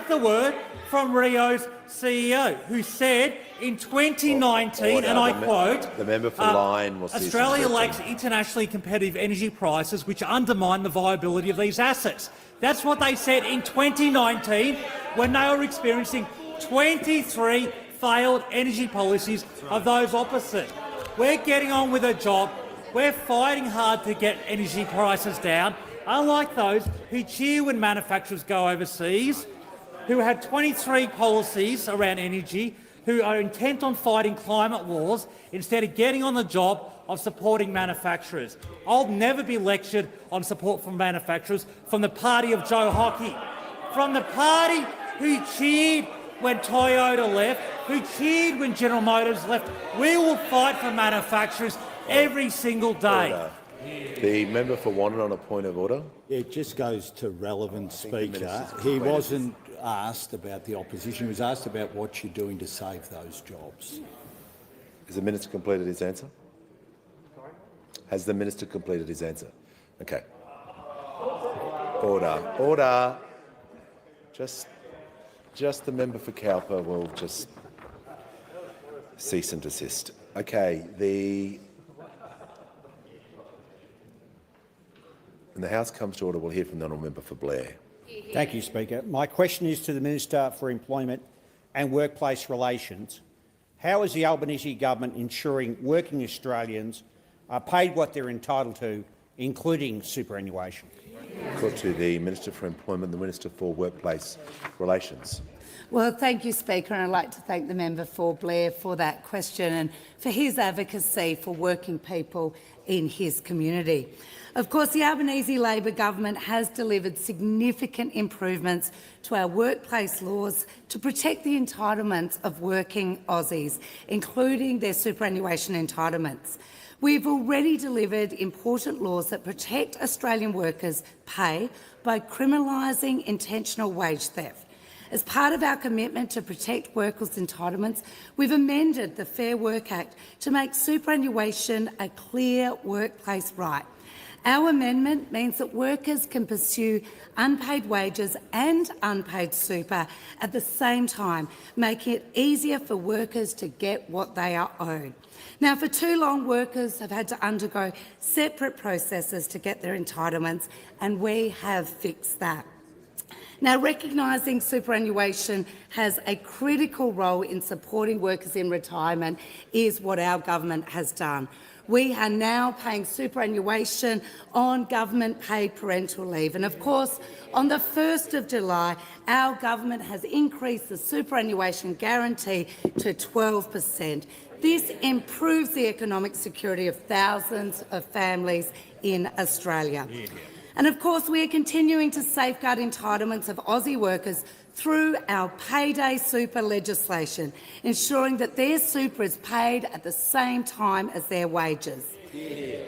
the word from Rio's CEO, who said in 2019, Order. and I quote, The member for Lyne will cease Australia interrupting. lacks internationally competitive energy prices which undermine the viability of these assets. That's what they said in 2019 when they were experiencing 23 failed energy policies of those opposite. We're getting on with a job. We're fighting hard to get energy prices down, unlike those who cheer when manufacturers go overseas, who had 23 policies around energy, who are intent on fighting climate wars instead of getting on the job of supporting manufacturers. I'll never be lectured on support for manufacturers from the party of Joe Hockey, from the party who cheered when Toyota left, who cheered when General Motors left. We will fight for manufacturers every single day. Order. The member for Wannon on a point of order. It just goes to relevant, Speaker. He wasn't asked about the opposition. He was asked about what you're doing to save those jobs. Has the minister completed his answer? Has the minister completed his answer? Okay. Order. Order. Just the member for Cowper will just cease and desist. Okay. When the House comes to order, we'll hear from the honourable member for Blair. Thank you, Speaker. My question is to the Minister for Employment and Workplace Relations. How is the Albanese government ensuring working Australians are paid what they're entitled to, including superannuation? Call to the Minister for Employment, the Minister for Workplace Relations. Well, thank you, Speaker, and I'd like to thank the member for Blair for that question and for his advocacy for working people in his community. Of course, the Albanese Labor government has delivered significant improvements to our workplace laws to protect the entitlements of working Aussies, including their superannuation entitlements. We've already delivered important laws that protect Australian workers' pay by criminalising intentional wage theft. As part of our commitment to protect workers' entitlements, we've amended the Fair Work Act to make superannuation a clear workplace right. Our amendment means that workers can pursue unpaid wages and unpaid super at the same time, making it easier for workers to get what they are owed. Now, for too long, workers have had to undergo separate processes to get their entitlements, and we have fixed that. Now, recognising superannuation has a critical role in supporting workers in retirement is what our government has done. We are now paying superannuation on government-paid parental leave. And of course, on the 1st of July, our government has increased the superannuation guarantee to 12%. This improves the economic security of thousands of families in Australia. And of course, we are continuing to safeguard entitlements of Aussie workers through our payday super legislation, ensuring that their super is paid at the same time as their wages.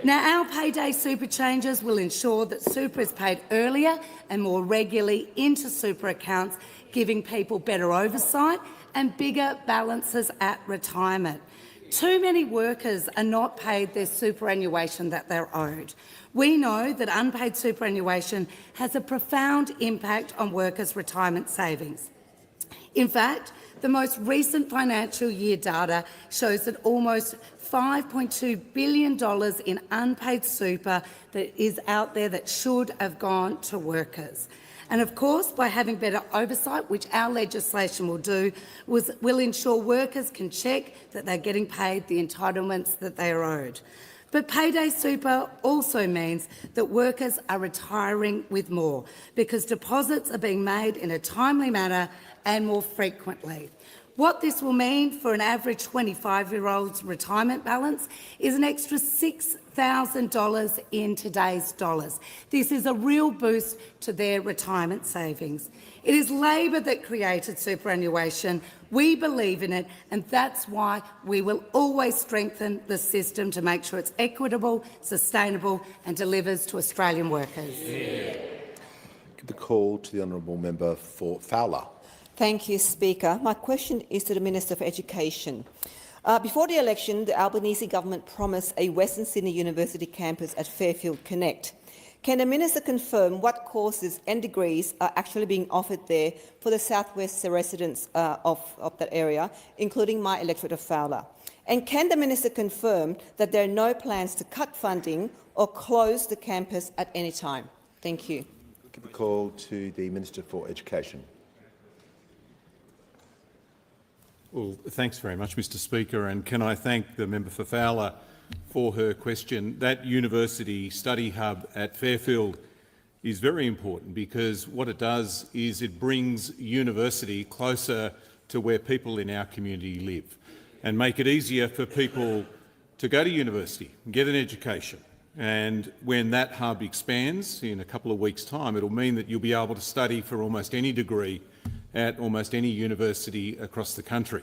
Now, our payday super changes will ensure that super is paid earlier and more regularly into super accounts, giving people better oversight and bigger balances at retirement. Too many workers are not paid their superannuation that they're owed. We know that unpaid superannuation has a profound impact on workers' retirement savings. In fact, the most recent financial year data shows that almost $5.2 billion in unpaid super that is out there that should have gone to workers. And of course, by having better oversight, which our legislation will do, will ensure workers can check that they're getting paid the entitlements that they are owed. But payday super also means that workers are retiring with more because deposits are being made in a timely manner and more frequently. What this will mean for an average 25-year-old's retirement balance is an extra $6,000 in today's dollars. This is a real boost to their retirement savings. It is Labor that created superannuation. We believe in it, and that's why we will always strengthen the system to make sure it's equitable, sustainable and delivers to Australian workers. Give the call to the honourable member for Fowler. Thank you, Speaker. My question is to the Minister for Education. Before the election, the Albanese government promised a Western Sydney University campus at Fairfield Connect. Can the Minister confirm what courses and degrees are actually being offered there for the southwest residents of that area, including my electorate of Fowler? And can the Minister confirm that there are no plans to cut funding or close the campus at any time? Thank you. Give the call to the Minister for Education. Well, thanks very much, Mr Speaker, and can I thank the member for Fowler for her question. That university study hub at Fairfield is very important because what it does is it brings university closer to where people in our community live and make it easier for people to go to university and get an education. And when that hub expands in a couple of weeks' time, it'll mean that you'll be able to study for almost any degree at almost any university across the country.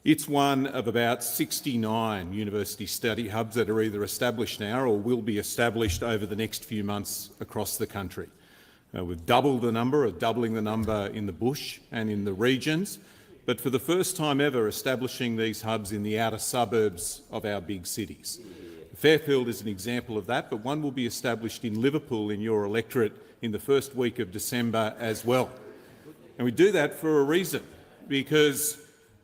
It's one of about 69 university study hubs that are either established now or will be established over the next few months across the country. We've doubling the number in the bush and in the regions, but for the first time ever establishing these hubs in the outer suburbs of our big cities. Fairfield is an example of that, but one will be established in Liverpool in your electorate in the first week of December as well. And we do that for a reason, because,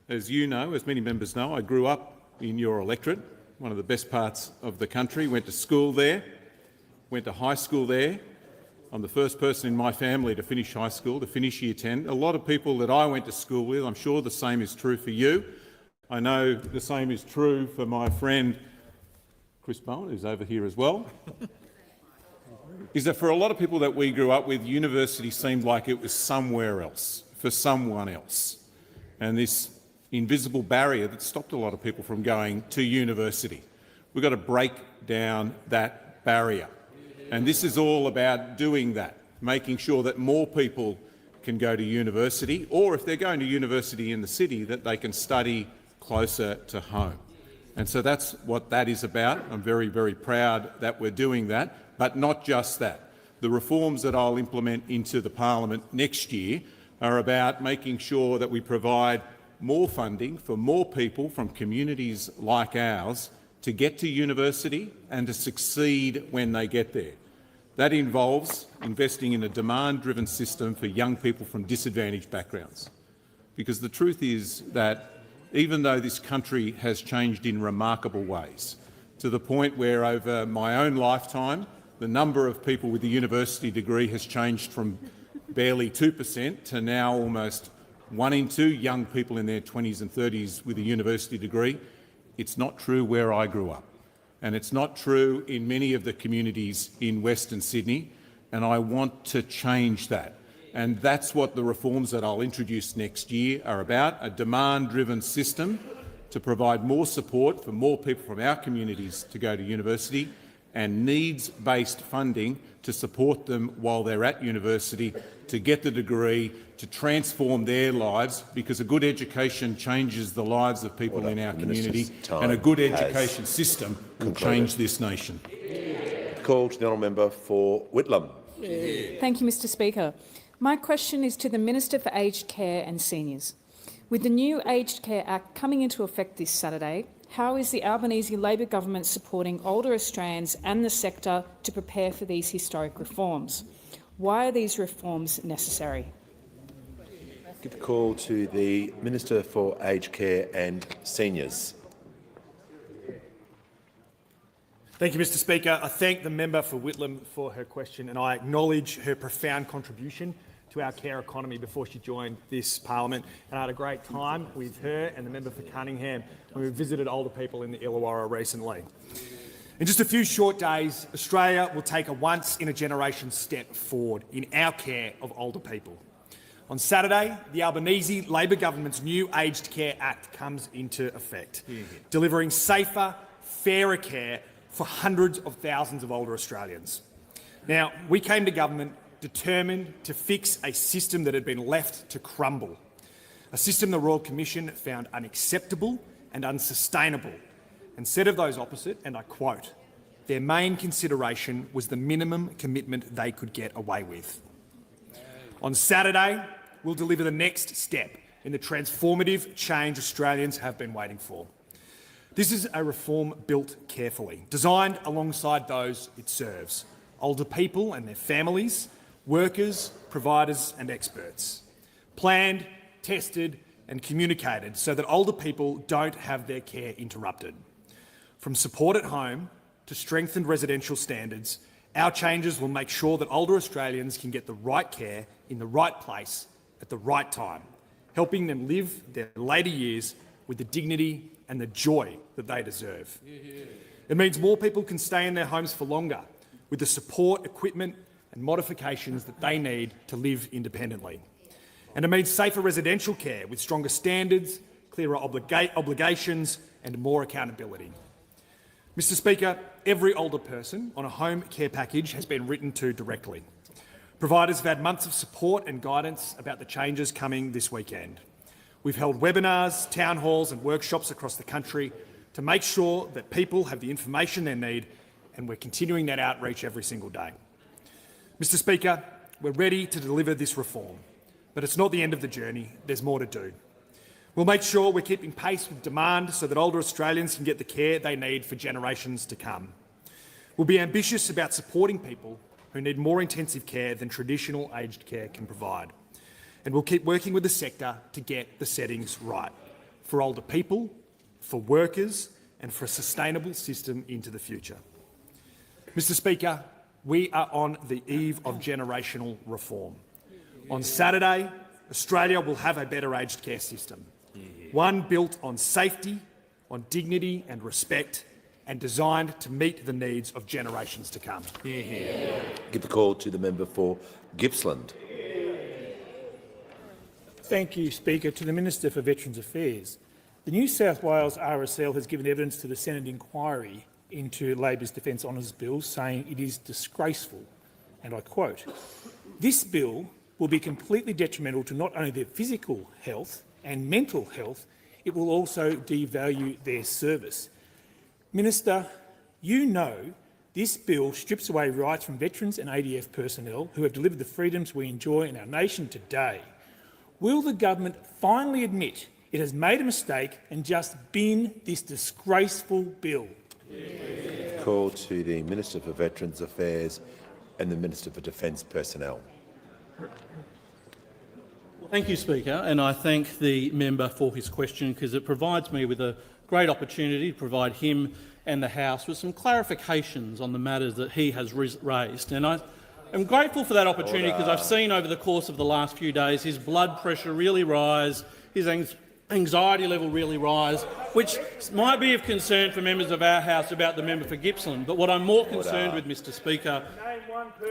as you know, as many members know, I grew up in your electorate, one of the best parts of the country, went to school there, went to high school there. I'm the first person in my family to finish high school, to finish Year 10. A lot of people that I went to school with, I'm sure the same is true for you. I know the same is true for my friend Chris Bowen, who's over here as well. is that for a lot of people that we grew up with, university seemed like it was somewhere else, for someone else. And this invisible barrier that stopped a lot of people from going to university. We've got to break down that barrier. And this is all about doing that, making sure that more people can go to university, or if they're going to university in the city, that they can study closer to home. And so that's what that is about. I'm very, very proud that we're doing that, but not just that. The reforms that I'll implement into the parliament next year are about making sure that we provide more funding for more people from communities like ours to get to university and to succeed when they get there. That involves investing in a demand-driven system for young people from disadvantaged backgrounds. Because the truth is that even though this country has changed in remarkable ways, to the point where over my own lifetime the number of people with a university degree has changed from barely 2% to now almost 1 in 2 young people in their 20s and 30s with a university degree, it's not true where I grew up. And it's not true in many of the communities in Western Sydney, and I want to change that. And that's what the reforms that I'll introduce next year are about, a demand-driven system to provide more support for more people from our communities to go to university, and needs-based funding to support them while they're at university, to get the degree, to transform their lives, because a good education changes the lives of people in our community, and a good education system will change this nation. Call to the honourable member for Whitlam. Thank you, Mr Speaker. My question is to the Minister for Aged Care and Seniors. With the new Aged Care Act coming into effect this Saturday, how is the Albanese Labor government supporting older Australians and the sector to prepare for these historic reforms? Why are these reforms necessary? Give the call to the Minister for Aged Care and Seniors. Thank you, Mr Speaker. I thank the member for Whitlam for her question, and I acknowledge her profound contribution to our care economy before she joined this parliament. And I had a great time with her and the member for Cunningham when we visited older people in the Illawarra recently. In just a few short days, Australia will take a once-in-a-generation step forward in our care of older people. On Saturday, the Albanese Labor government's new Aged Care Act comes into effect, delivering safer, fairer care for hundreds of thousands of older Australians. Now, we came to government determined to fix a system that had been left to crumble, a system the Royal Commission found unacceptable and unsustainable, and said of those opposite, and I quote, "Their main consideration was the minimum commitment they could get away with." On Saturday, we'll deliver the next step in the transformative change Australians have been waiting for. This is a reform built carefully, designed alongside those it serves: older people and their families, workers, providers and experts. Planned, tested and communicated so that older people don't have their care interrupted. From support at home to strengthened residential standards, our changes will make sure that older Australians can get the right care in the right place at the right time, helping them live their later years with the dignity and the joy that they deserve. It means more people can stay in their homes for longer, with the support, equipment and modifications that they need to live independently. And it means safer residential care with stronger standards, clearer obligations and more accountability. Mr Speaker, every older person on a home care package has been written to directly. Providers have had months of support and guidance about the changes coming this weekend. We've held webinars, town halls and workshops across the country to make sure that people have the information they need, and we're continuing that outreach every single day. Mr Speaker, we're ready to deliver this reform, but it's not the end of the journey. There's more to do. We'll make sure we're keeping pace with demand so that older Australians can get the care they need for generations to come. We'll be ambitious about supporting people who need more intensive care than traditional aged care can provide. And we'll keep working with the sector to get the settings right for older people, for workers and for a sustainable system into the future. Mr Speaker, we are on the eve of generational reform. On Saturday, Australia will have a better aged care system, one built on safety, on dignity and respect, and designed to meet the needs of generations to come. Hear, hear. Give the call to the member for Gippsland. Thank you, Speaker. To the Minister for Veterans Affairs. The New South Wales RSL has given evidence to the Senate inquiry into Labor's Defence Honours Bill, saying it is disgraceful, and I quote, "This bill will be completely detrimental to not only their physical health and mental health, it will also devalue their service." Minister, you know this bill strips away rights from veterans and ADF personnel who have delivered the freedoms we enjoy in our nation today. Will the government finally admit it has made a mistake and just bin this disgraceful bill? Call to the Minister for Veterans Affairs and the Minister for Defence Personnel. Thank you, Speaker, and I thank the member for his question because it provides me with a great opportunity to provide him and the House with some clarifications on the matters that he has raised. And I'm grateful for that opportunity because I've seen over the course of the last few days his blood pressure really rise, his anxiety level really rise, which might be of concern for members of our House about the member for Gippsland. But what I'm more concerned with, Mr Speaker,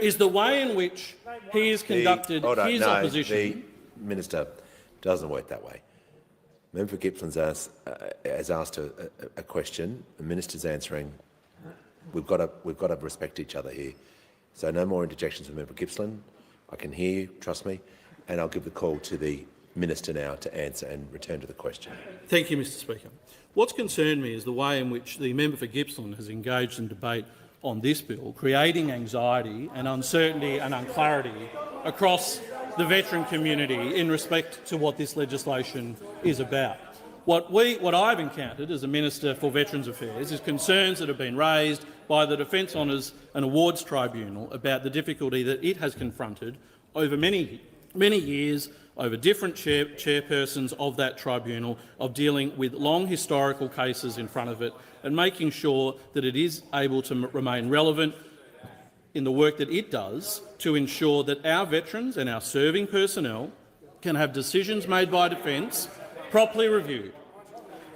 is the way in which he has conducted his opposition. The Minister doesn't work that way. Member for Gippsland has asked a question. The Minister's answering. We've got to respect each other here. So no more interjections from Member Gippsland. I can hear you, trust me, and I'll give the call to the Minister now to answer and return to the question. Thank you, Mr Speaker. What's concerned me is the way in which the member for Gippsland has engaged in debate on this bill, creating anxiety and uncertainty and unclarity across the veteran community in respect to what this legislation is about. What I've encountered as a Minister for Veterans Affairs is concerns that have been raised by the Defence Honours and Awards Tribunal about the difficulty that it has confronted over many years, over different chairpersons of that tribunal, of dealing with long historical cases in front of it and making sure that it is able to remain relevant in the work that it does to ensure that our veterans and our serving personnel can have decisions made by Defence properly reviewed.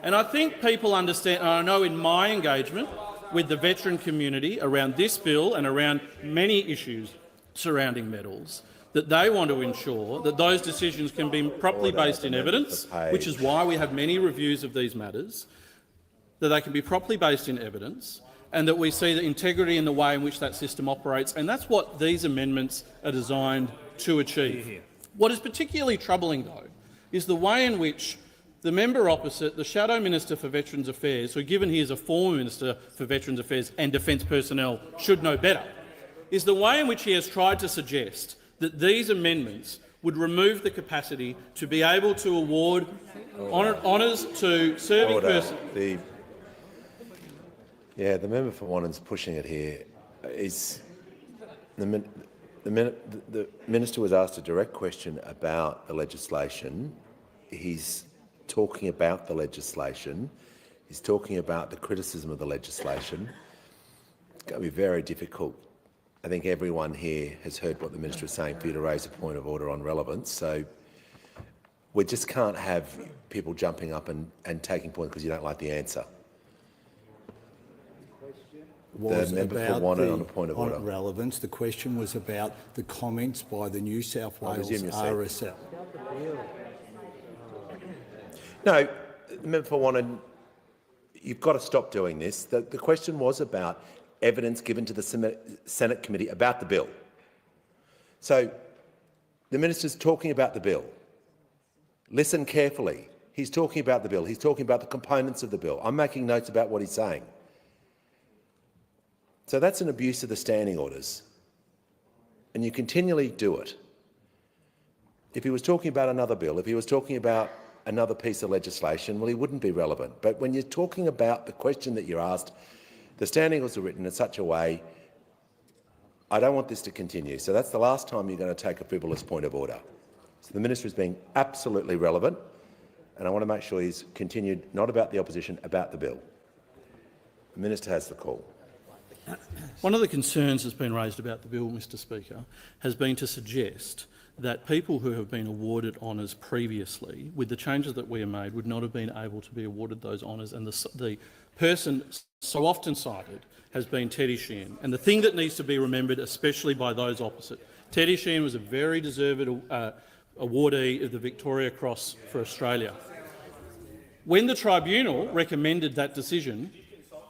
And I think people understand, and I know in my engagement with the veteran community around this bill and around many issues surrounding medals, that they want to ensure that those decisions can be properly based in evidence, which is why we have many reviews of these matters, that they can be properly based in evidence, and that we see the integrity in the way in which that system operates. And that's what these amendments are designed to achieve. What is particularly troubling, though, is the way in which the member opposite, the Shadow Minister for Veterans Affairs, who, given he is a former Minister for Veterans Affairs and Defence personnel, should know better, is the way in which he has tried to suggest that these amendments would remove the capacity to be able to award honours to serving persons. The member for Wannan's pushing it here. The Minister was asked a direct question about the legislation. He's talking about the legislation. He's talking about the criticism of the legislation. It's going to be very difficult. I think everyone here has heard what the Minister is saying for you to raise a point of order on relevance. So we just can't have people jumping up and taking points because you don't like the answer. Was the member for Wannon on a point of order. Relevance. The question was about the comments by the New South Wales RSL. No, the member for Wannon, you've got to stop doing this. The question was about evidence given to the Senate committee about the bill. So the minister's talking about the bill. Listen carefully. He's talking about the bill. He's talking about the components of the bill. I'm making notes about what he's saying. So that's an abuse of the standing orders, and you continually do it. If he was talking about another bill, if he was talking about another piece of legislation, well, he wouldn't be relevant. But when you're talking about the question that you're asked, the standing orders are written in such a way, I don't want this to continue. So that's the last time you're going to take a frivolous point of order. So the minister is being absolutely relevant, and I want to make sure he's continued not about the opposition, about the bill. The minister has the call. One of the concerns that's been raised about the bill, Mr Speaker, has been to suggest that people who have been awarded honours previously, with the changes that we have made, would not have been able to be awarded those honours, and the person so often cited has been Teddy Sheehan. And the thing that needs to be remembered, especially by those opposite, Teddy Sheehan was a very deserved awardee of the Victoria Cross for Australia. When the tribunal recommended that decision,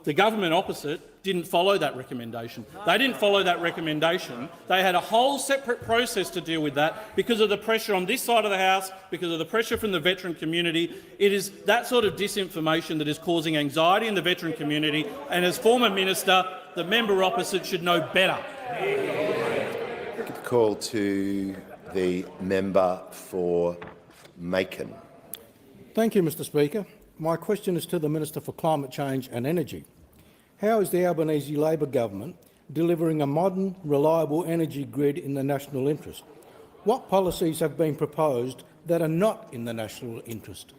the government opposite didn't follow that recommendation. They didn't follow that recommendation. They had a whole separate process to deal with that because of the pressure on this side of the House, because of the pressure from the veteran community. It is that sort of disinformation that is causing anxiety in the veteran community, and as former minister, the member opposite should know better. Call to the member for Macon. Thank you, Mr Speaker. My question is to the Minister for Climate Change and Energy. How is the Albanese Labor government delivering a modern, reliable energy grid in the national interest? What policies have been proposed that are not in the national interest?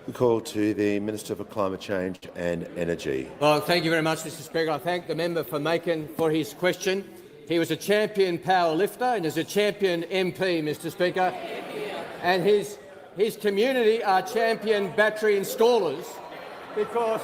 We call to the Minister for Climate Change and Energy. Well, thank you very much, Mr Speaker. I thank the member for Macon for his question. He was a champion power lifter and is a champion MP, Mr Speaker. And his community are champion battery installers because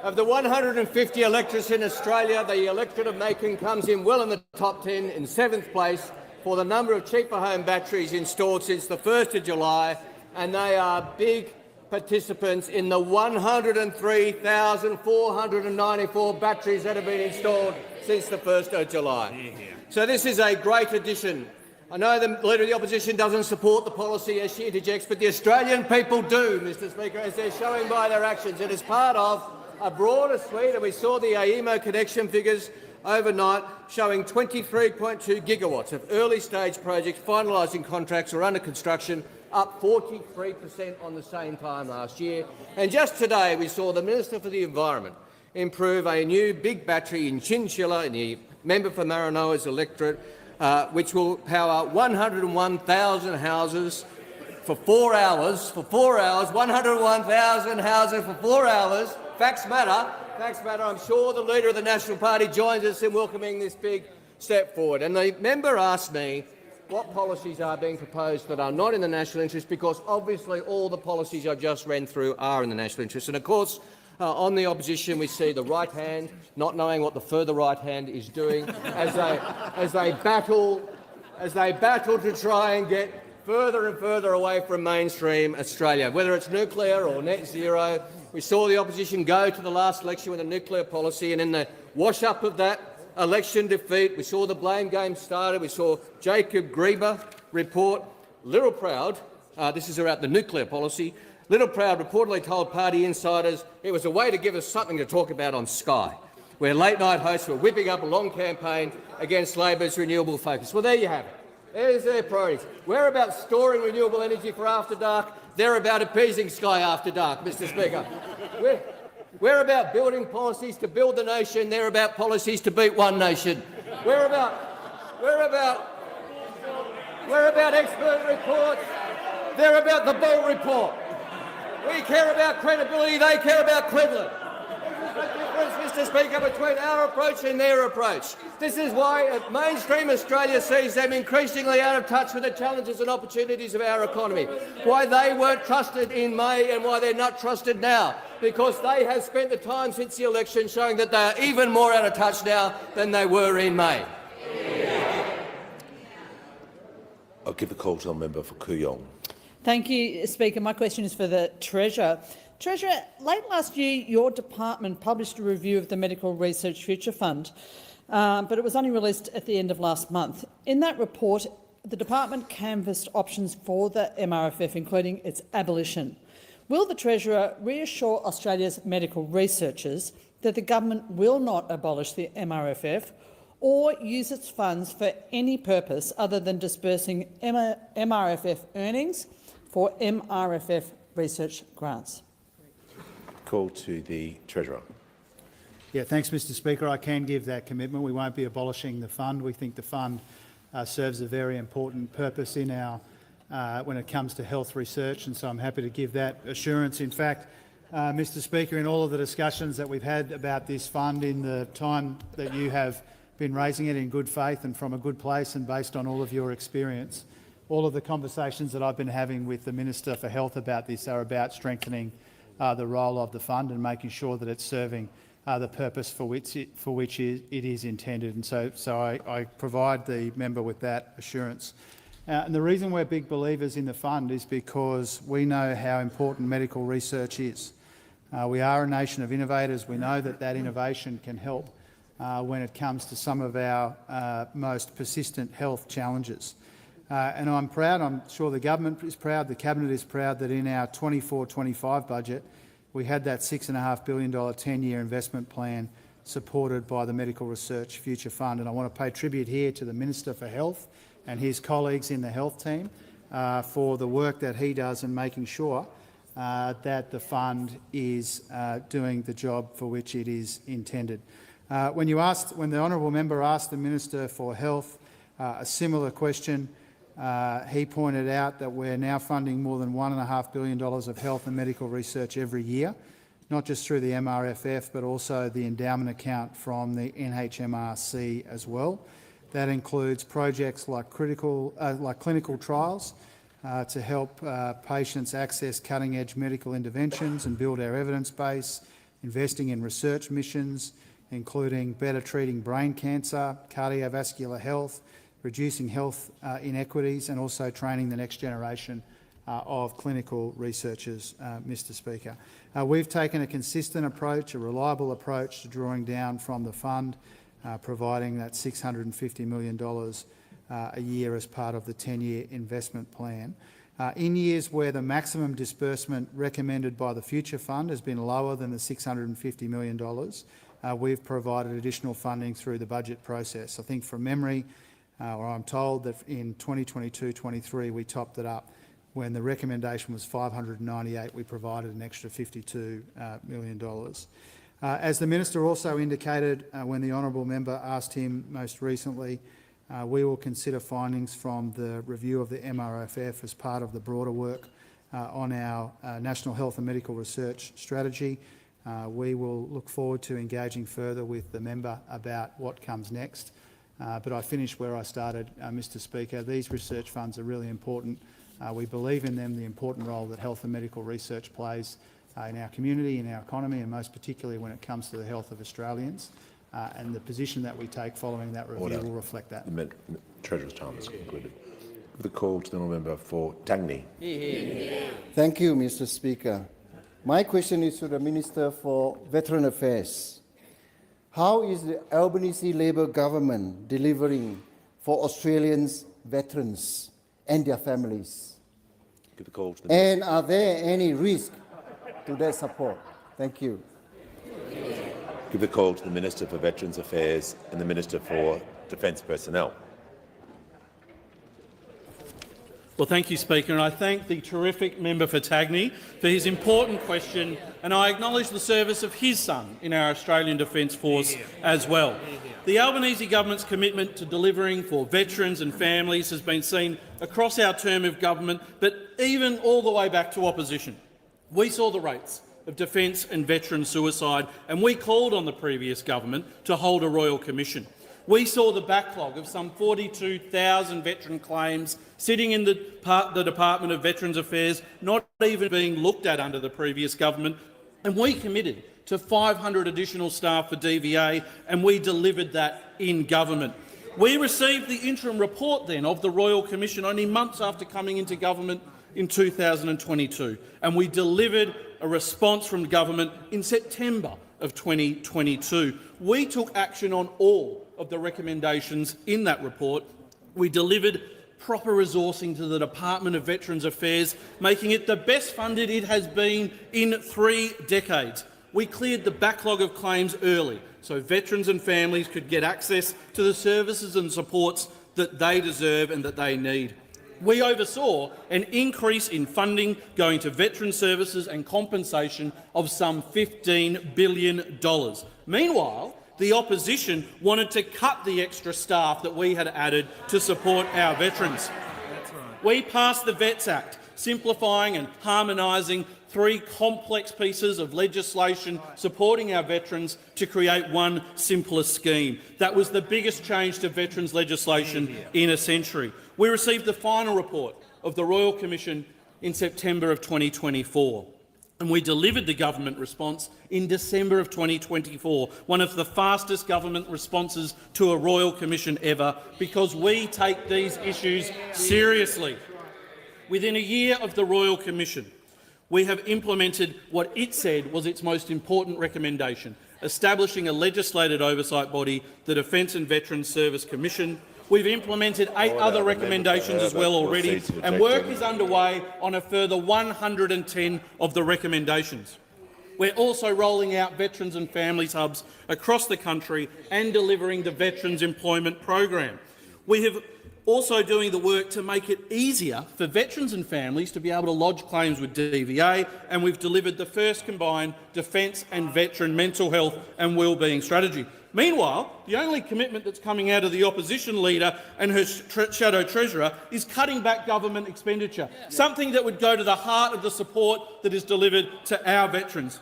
of the 150 electorates in Australia, the electorate of Macon comes in well in the top 10 in 7th place for the number of cheaper home batteries installed since the 1st of July, and they are big participants in the 103,494 batteries that have been installed since the 1st of July. So this is a great addition. I know the Leader of the Opposition doesn't support the policy as she interjects, but the Australian people do, Mr Speaker, as they're showing by their actions. It is part of a broader suite, and we saw the AEMO connection figures overnight showing 23.2 gigawatts of early-stage projects finalising contracts or under construction, up 43% on the same time last year. And just today we saw the Minister for the Environment improve a new big battery in Chinchilla in the member for Maranoa's electorate, which will power 101,000 houses for 4 hours. 101,000 houses for 4 hours. Facts matter. Facts matter. I'm sure the Leader of the National Party joins us in welcoming this big step forward. And the member asked me what policies are being proposed that are not in the national interest, because obviously all the policies I just ran through are in the national interest. And of course, on the opposition, we see the right hand not knowing what the further right hand is doing as they battle to try and get further and further away from mainstream Australia, whether it's nuclear or net zero. We saw the opposition go to the last election with a nuclear policy, and in the wash-up of that election defeat, we saw the blame game started. We saw Jacob Grieber report Littleproud, this is about the nuclear policy, Littleproud reportedly told party insiders it was a way to give us something to talk about on Sky, where late-night hosts were whipping up a long campaign against Labor's renewable focus. Well, there you have it. There's their priorities. We're about storing renewable energy for after dark. They're about appeasing Sky after dark, Mr Speaker. We're about building policies to build the nation. They're about policies to beat one nation. We're about expert reports. They're about the Bull report. We care about credibility. They care about Cleveland. This is the difference, Mr Speaker, between our approach and their approach. This is why mainstream Australia sees them increasingly out of touch with the challenges and opportunities of our economy, why they weren't trusted in May and why they're not trusted now, because they have spent the time since the election showing that they are even more out of touch now than they were in May. I'll give the call to the member for Kooyong. Thank you, Speaker. My question is for the Treasurer. Treasurer, late last year your department published a review of the Medical Research Future Fund, but it was only released at the end of last month. In that report, the department canvassed options for the MRFF, including its abolition. Will the Treasurer reassure Australia's medical researchers that the government will not abolish the MRFF or use its funds for any purpose other than disbursing MRFF earnings for MRFF research grants? Call to the Treasurer. Yeah, thanks, Mr Speaker. I can give that commitment. We won't be abolishing the fund. We think the fund serves a very important purpose in our when it comes to health research, and so I'm happy to give that assurance. In fact, Mr Speaker, in all of the discussions that we've had about this fund in the time that you have been raising it in good faith and from a good place and based on all of your experience, all of the conversations that I've been having with the Minister for Health about this are about strengthening the role of the fund and making sure that it's serving the purpose for which it is intended. And so I provide the member with that assurance. And the reason we're big believers in the fund is because we know how important medical research is. We are a nation of innovators. We know that that innovation can help when it comes to some of our most persistent health challenges. And I'm proud, I'm sure the government is proud, the Cabinet is proud that in our 24-25 budget we had that $6.5 billion 10-year investment plan supported by the Medical Research Future Fund. And I want to pay tribute here to the Minister for Health and his colleagues in the health team for the work that he does in making sure that the fund is doing the job for which it is intended. When the honourable member asked the Minister for Health a similar question, he pointed out that we're now funding more than $1.5 billion of health and medical research every year, not just through the MRFF but also the endowment account from the NHMRC as well. That includes projects like clinical trials to help patients access cutting-edge medical interventions and build our evidence base, investing in research missions, including better treating brain cancer, cardiovascular health, reducing health inequities, and also training the next generation of clinical researchers, Mr Speaker. We've taken a consistent approach, a reliable approach to drawing down from the fund, providing that $650 million a year as part of the 10-year investment plan. In years where the maximum disbursement recommended by the Future Fund has been lower than the $650 million, we've provided additional funding through the budget process. I think from memory, or I'm told that in 2022-23 we topped it up. When the recommendation was $598, we provided an extra $52 million. As the Minister also indicated when the honourable member asked him most recently, we will consider findings from the review of the MRFF as part of the broader work on our National Health and Medical Research Strategy. We will look forward to engaging further with the member about what comes next. But I finish where I started, Mr Speaker. These research funds are really important. We believe in them, the important role that health and medical research plays in our community, in our economy, and most particularly when it comes to the health of Australians. And the position that we take following that review will reflect that. The Treasurer's time is concluded. The call to the member for Tangney. Thank you, Mr Speaker. My question is to the Minister for Veteran Affairs. How is the Albanese Labor government delivering for Australians veterans and their families? Give the call to the and are there any risk to their support? Thank you. Give the call to the Minister for Veterans Affairs and the Minister for Defence Personnel. Well, thank you, Speaker, and I thank the terrific member for Tangney for his important question, and I acknowledge the service of his son in our Australian Defence Force as well. The Albanese government's commitment to delivering for veterans and families has been seen across our term of government, but even all the way back to opposition. We saw the rates of defence and veteran suicide, and we called on the previous government to hold a royal commission. We saw the backlog of some 42,000 veteran claims sitting in the Department of Veterans Affairs, not even being looked at under the previous government, and we committed to 500 additional staff for DVA, and we delivered that in government. We received the interim report then of the Royal Commission only months after coming into government in 2022, and we delivered a response from government in September of 2022. We took action on all of the recommendations in that report. We delivered proper resourcing to the Department of Veterans Affairs, making it the best funded it has been in 3 decades. We cleared the backlog of claims early so veterans and families could get access to the services and supports that they deserve and that they need. We oversaw an increase in funding going to veteran services and compensation of some $15 billion. Meanwhile, the opposition wanted to cut the extra staff that we had added to support our veterans. We passed the Vets Act, simplifying and harmonising 3 complex pieces of legislation supporting our veterans to create one simpler scheme. That was the biggest change to veterans legislation in a century. We received the final report of the Royal Commission in September of 2024. And we delivered the government response in December of 2024, one of the fastest government responses to a Royal Commission ever, because we take these issues seriously. Within a year of the Royal Commission, we have implemented what it said was its most important recommendation, establishing a legislated oversight body, the Defence and Veterans Service Commission. We've implemented 8 other recommendations as well already, and work is underway on a further 110 of the recommendations. We're also rolling out Veterans and Families Hubs across the country and delivering the Veterans Employment Program. We have also doing the work to make it easier for veterans and families to be able to lodge claims with DVA, and we've delivered the first combined defence and veteran mental health and wellbeing strategy. Meanwhile, the only commitment that's coming out of the opposition leader and her shadow treasurer is cutting back government expenditure, something that would go to the heart of the support that is delivered to our veterans.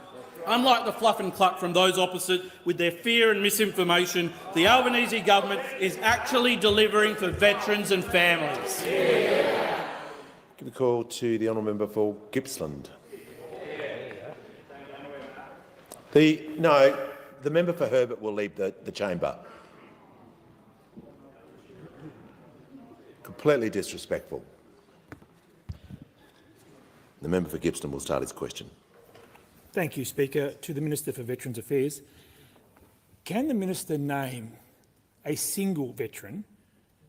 Unlike the fluff and cluck from those opposite with their fear and misinformation, the Albanese government is actually delivering for veterans and families. Give a call to the honourable member for Gippsland. The member for Herbert will leave the chamber. Completely disrespectful. The member for Gippsland will start his question. Thank you, Speaker. To the Minister for Veterans Affairs, can the minister name a single veteran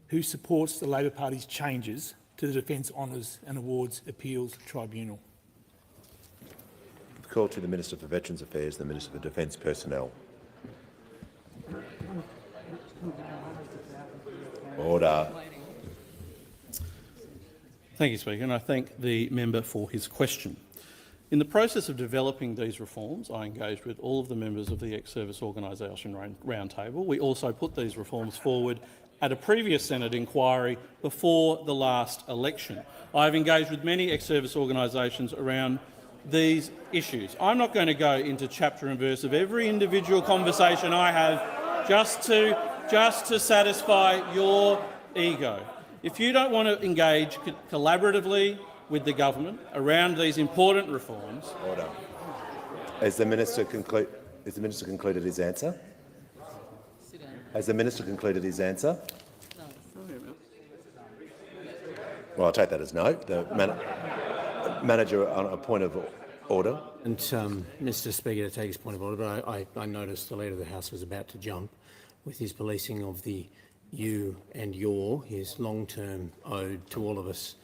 who supports the Labor Party's changes to the Defence Honours and Awards Appeals Tribunal? Call to the Minister for Veterans Affairs, the Minister for Defence Personnel. Order. Thank you, Speaker, and I thank the member for his question. In the process of developing these reforms, I engaged with all of the members of the ex-service organisation roundtable. We also put these reforms forward at a previous Senate inquiry before the last election. I have engaged with many ex-service organisations around these issues. I'm not going to go into chapter and verse of every individual conversation I have just to satisfy your ego. If you don't want to engage collaboratively with the government around these important reforms. Order. Has the minister concluded his answer? Has the minister concluded his answer? No. Well, I'll take that as no. The manager on a point of order. And Mr. Speaker, to take his point of order, but I noticed the Leader of the House was about to jump with his policing of the you and your, his long-term ode to all of us.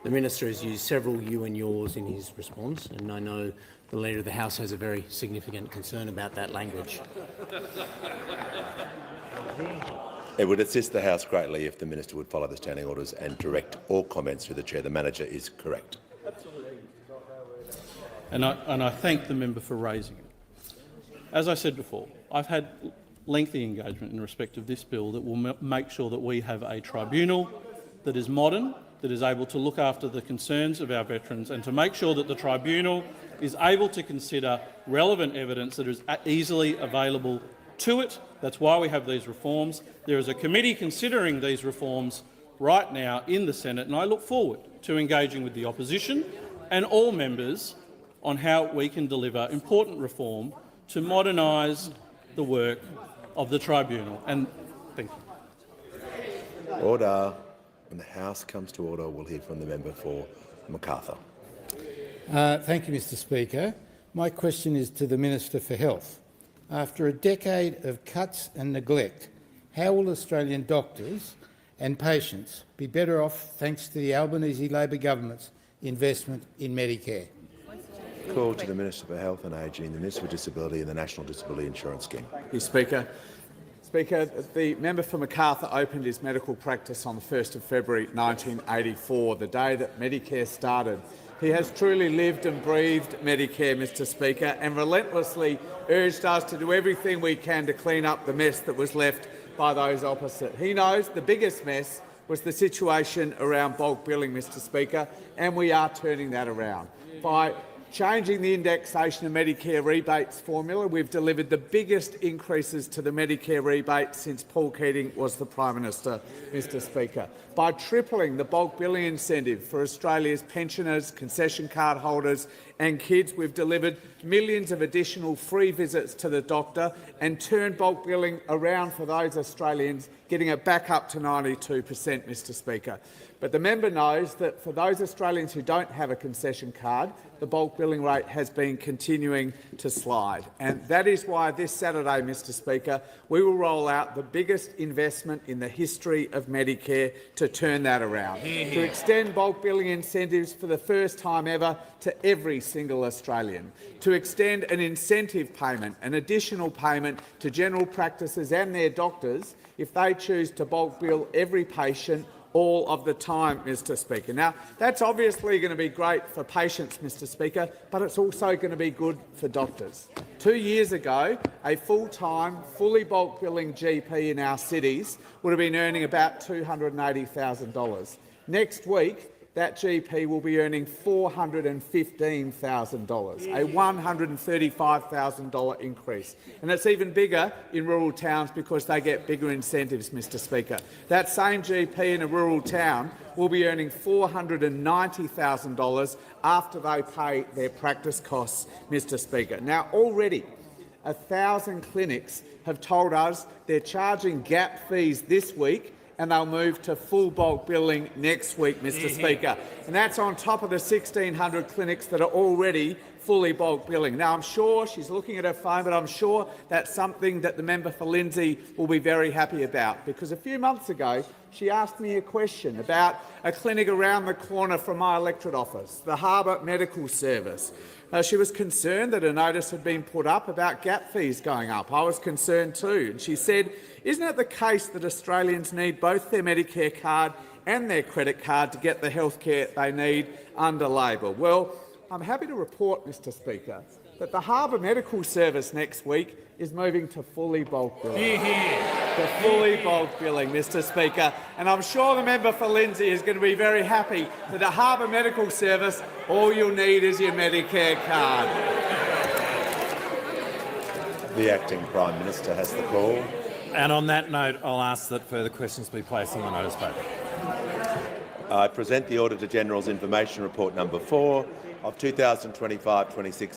The minister has used several you and yours in his response, and I know the Leader of the House has a very significant concern about that language. It would assist the House greatly if the minister would follow the standing orders and direct all comments through the chair. The manager is correct. And I thank the member for raising it. As I said before, I've had lengthy engagement in respect of this bill that will make sure that we have a tribunal that is modern, that is able to look after the concerns of our veterans, and to make sure that the tribunal is able to consider relevant evidence that is easily available to it. That's why we have these reforms. There is a committee considering these reforms right now in the Senate, and I look forward to engaging with the opposition and all members on how we can deliver important reform to modernise the work of the tribunal. And thank you. Order. When the House comes to order, we'll hear from the member for Macarthur. Thank you, Mr. Speaker. My question is to the Minister for Health. After a decade of cuts and neglect, how will Australian doctors and patients be better off thanks to the Albanese Labor government's investment in Medicare? Call to the Minister for Health and Ageing, the Minister for Disability and the National Disability Insurance Scheme. Thank you, Speaker. Speaker, the member for Macarthur opened his medical practice on the 1st of February 1984, the day that Medicare started. He has truly lived and breathed Medicare, Mr. Speaker, and relentlessly urged us to do everything we can to clean up the mess that was left by those opposite. He knows the biggest mess was the situation around bulk billing, Mr. Speaker, and we are turning that around by changing the indexation of Medicare rebates formula. We've delivered the biggest increases to the Medicare rebate since Paul Keating was the Prime Minister, Mr Speaker. By tripling the bulk billing incentive for Australia's pensioners, concession card holders and kids, we've delivered millions of additional free visits to the doctor and turned bulk billing around for those Australians, getting it back up to 92%, Mr Speaker. But the member knows that for those Australians who don't have a concession card, the bulk billing rate has been continuing to slide. And that is why this Saturday, Mr Speaker, we will roll out the biggest investment in the history of Medicare to turn that around, to extend bulk billing incentives for the first time ever to every single Australian, to extend an incentive payment, an additional payment to general practices and their doctors if they choose to bulk bill every patient all of the time, Mr Speaker. Now, that's obviously going to be great for patients, Mr Speaker, but it's also going to be good for doctors. 2 years ago, a full-time, fully bulk billing GP in our cities would have been earning about $280,000. Next week, that GP will be earning $415,000, a $135,000 increase. And it's even bigger in rural towns because they get bigger incentives, Mr Speaker. That same GP in a rural town will be earning $490,000 after they pay their practice costs, Mr Speaker. Now, already 1,000 clinics have told us they're charging gap fees this week and they'll move to full bulk billing next week, Mr Speaker. And that's on top of the 1,600 clinics that are already fully bulk billing. Now, I'm sure she's looking at her phone, but I'm sure that's something that the member for Lindsay will be very happy about, because a few months ago she asked me a question about a clinic around the corner from my electorate office, the Harbour Medical Service. She was concerned that a notice had been put up about gap fees going up. I was concerned too. And she said, "Isn't it the case that Australians need both their Medicare card and their credit card to get the health care they need under Labor?" Well, I'm happy to report, Mr Speaker, that the Harbour Medical Service next week is moving to fully bulk billing. To fully bulk billing, Mr Speaker. And I'm sure the member for Lindsay is going to be very happy that the Harbour Medical Service, all you'll need is your Medicare card. The Acting Prime Minister has the call. And on that note, I'll ask that further questions be placed on the notice paper. I present the Auditor-General's Information Report number 4 of 2025-26.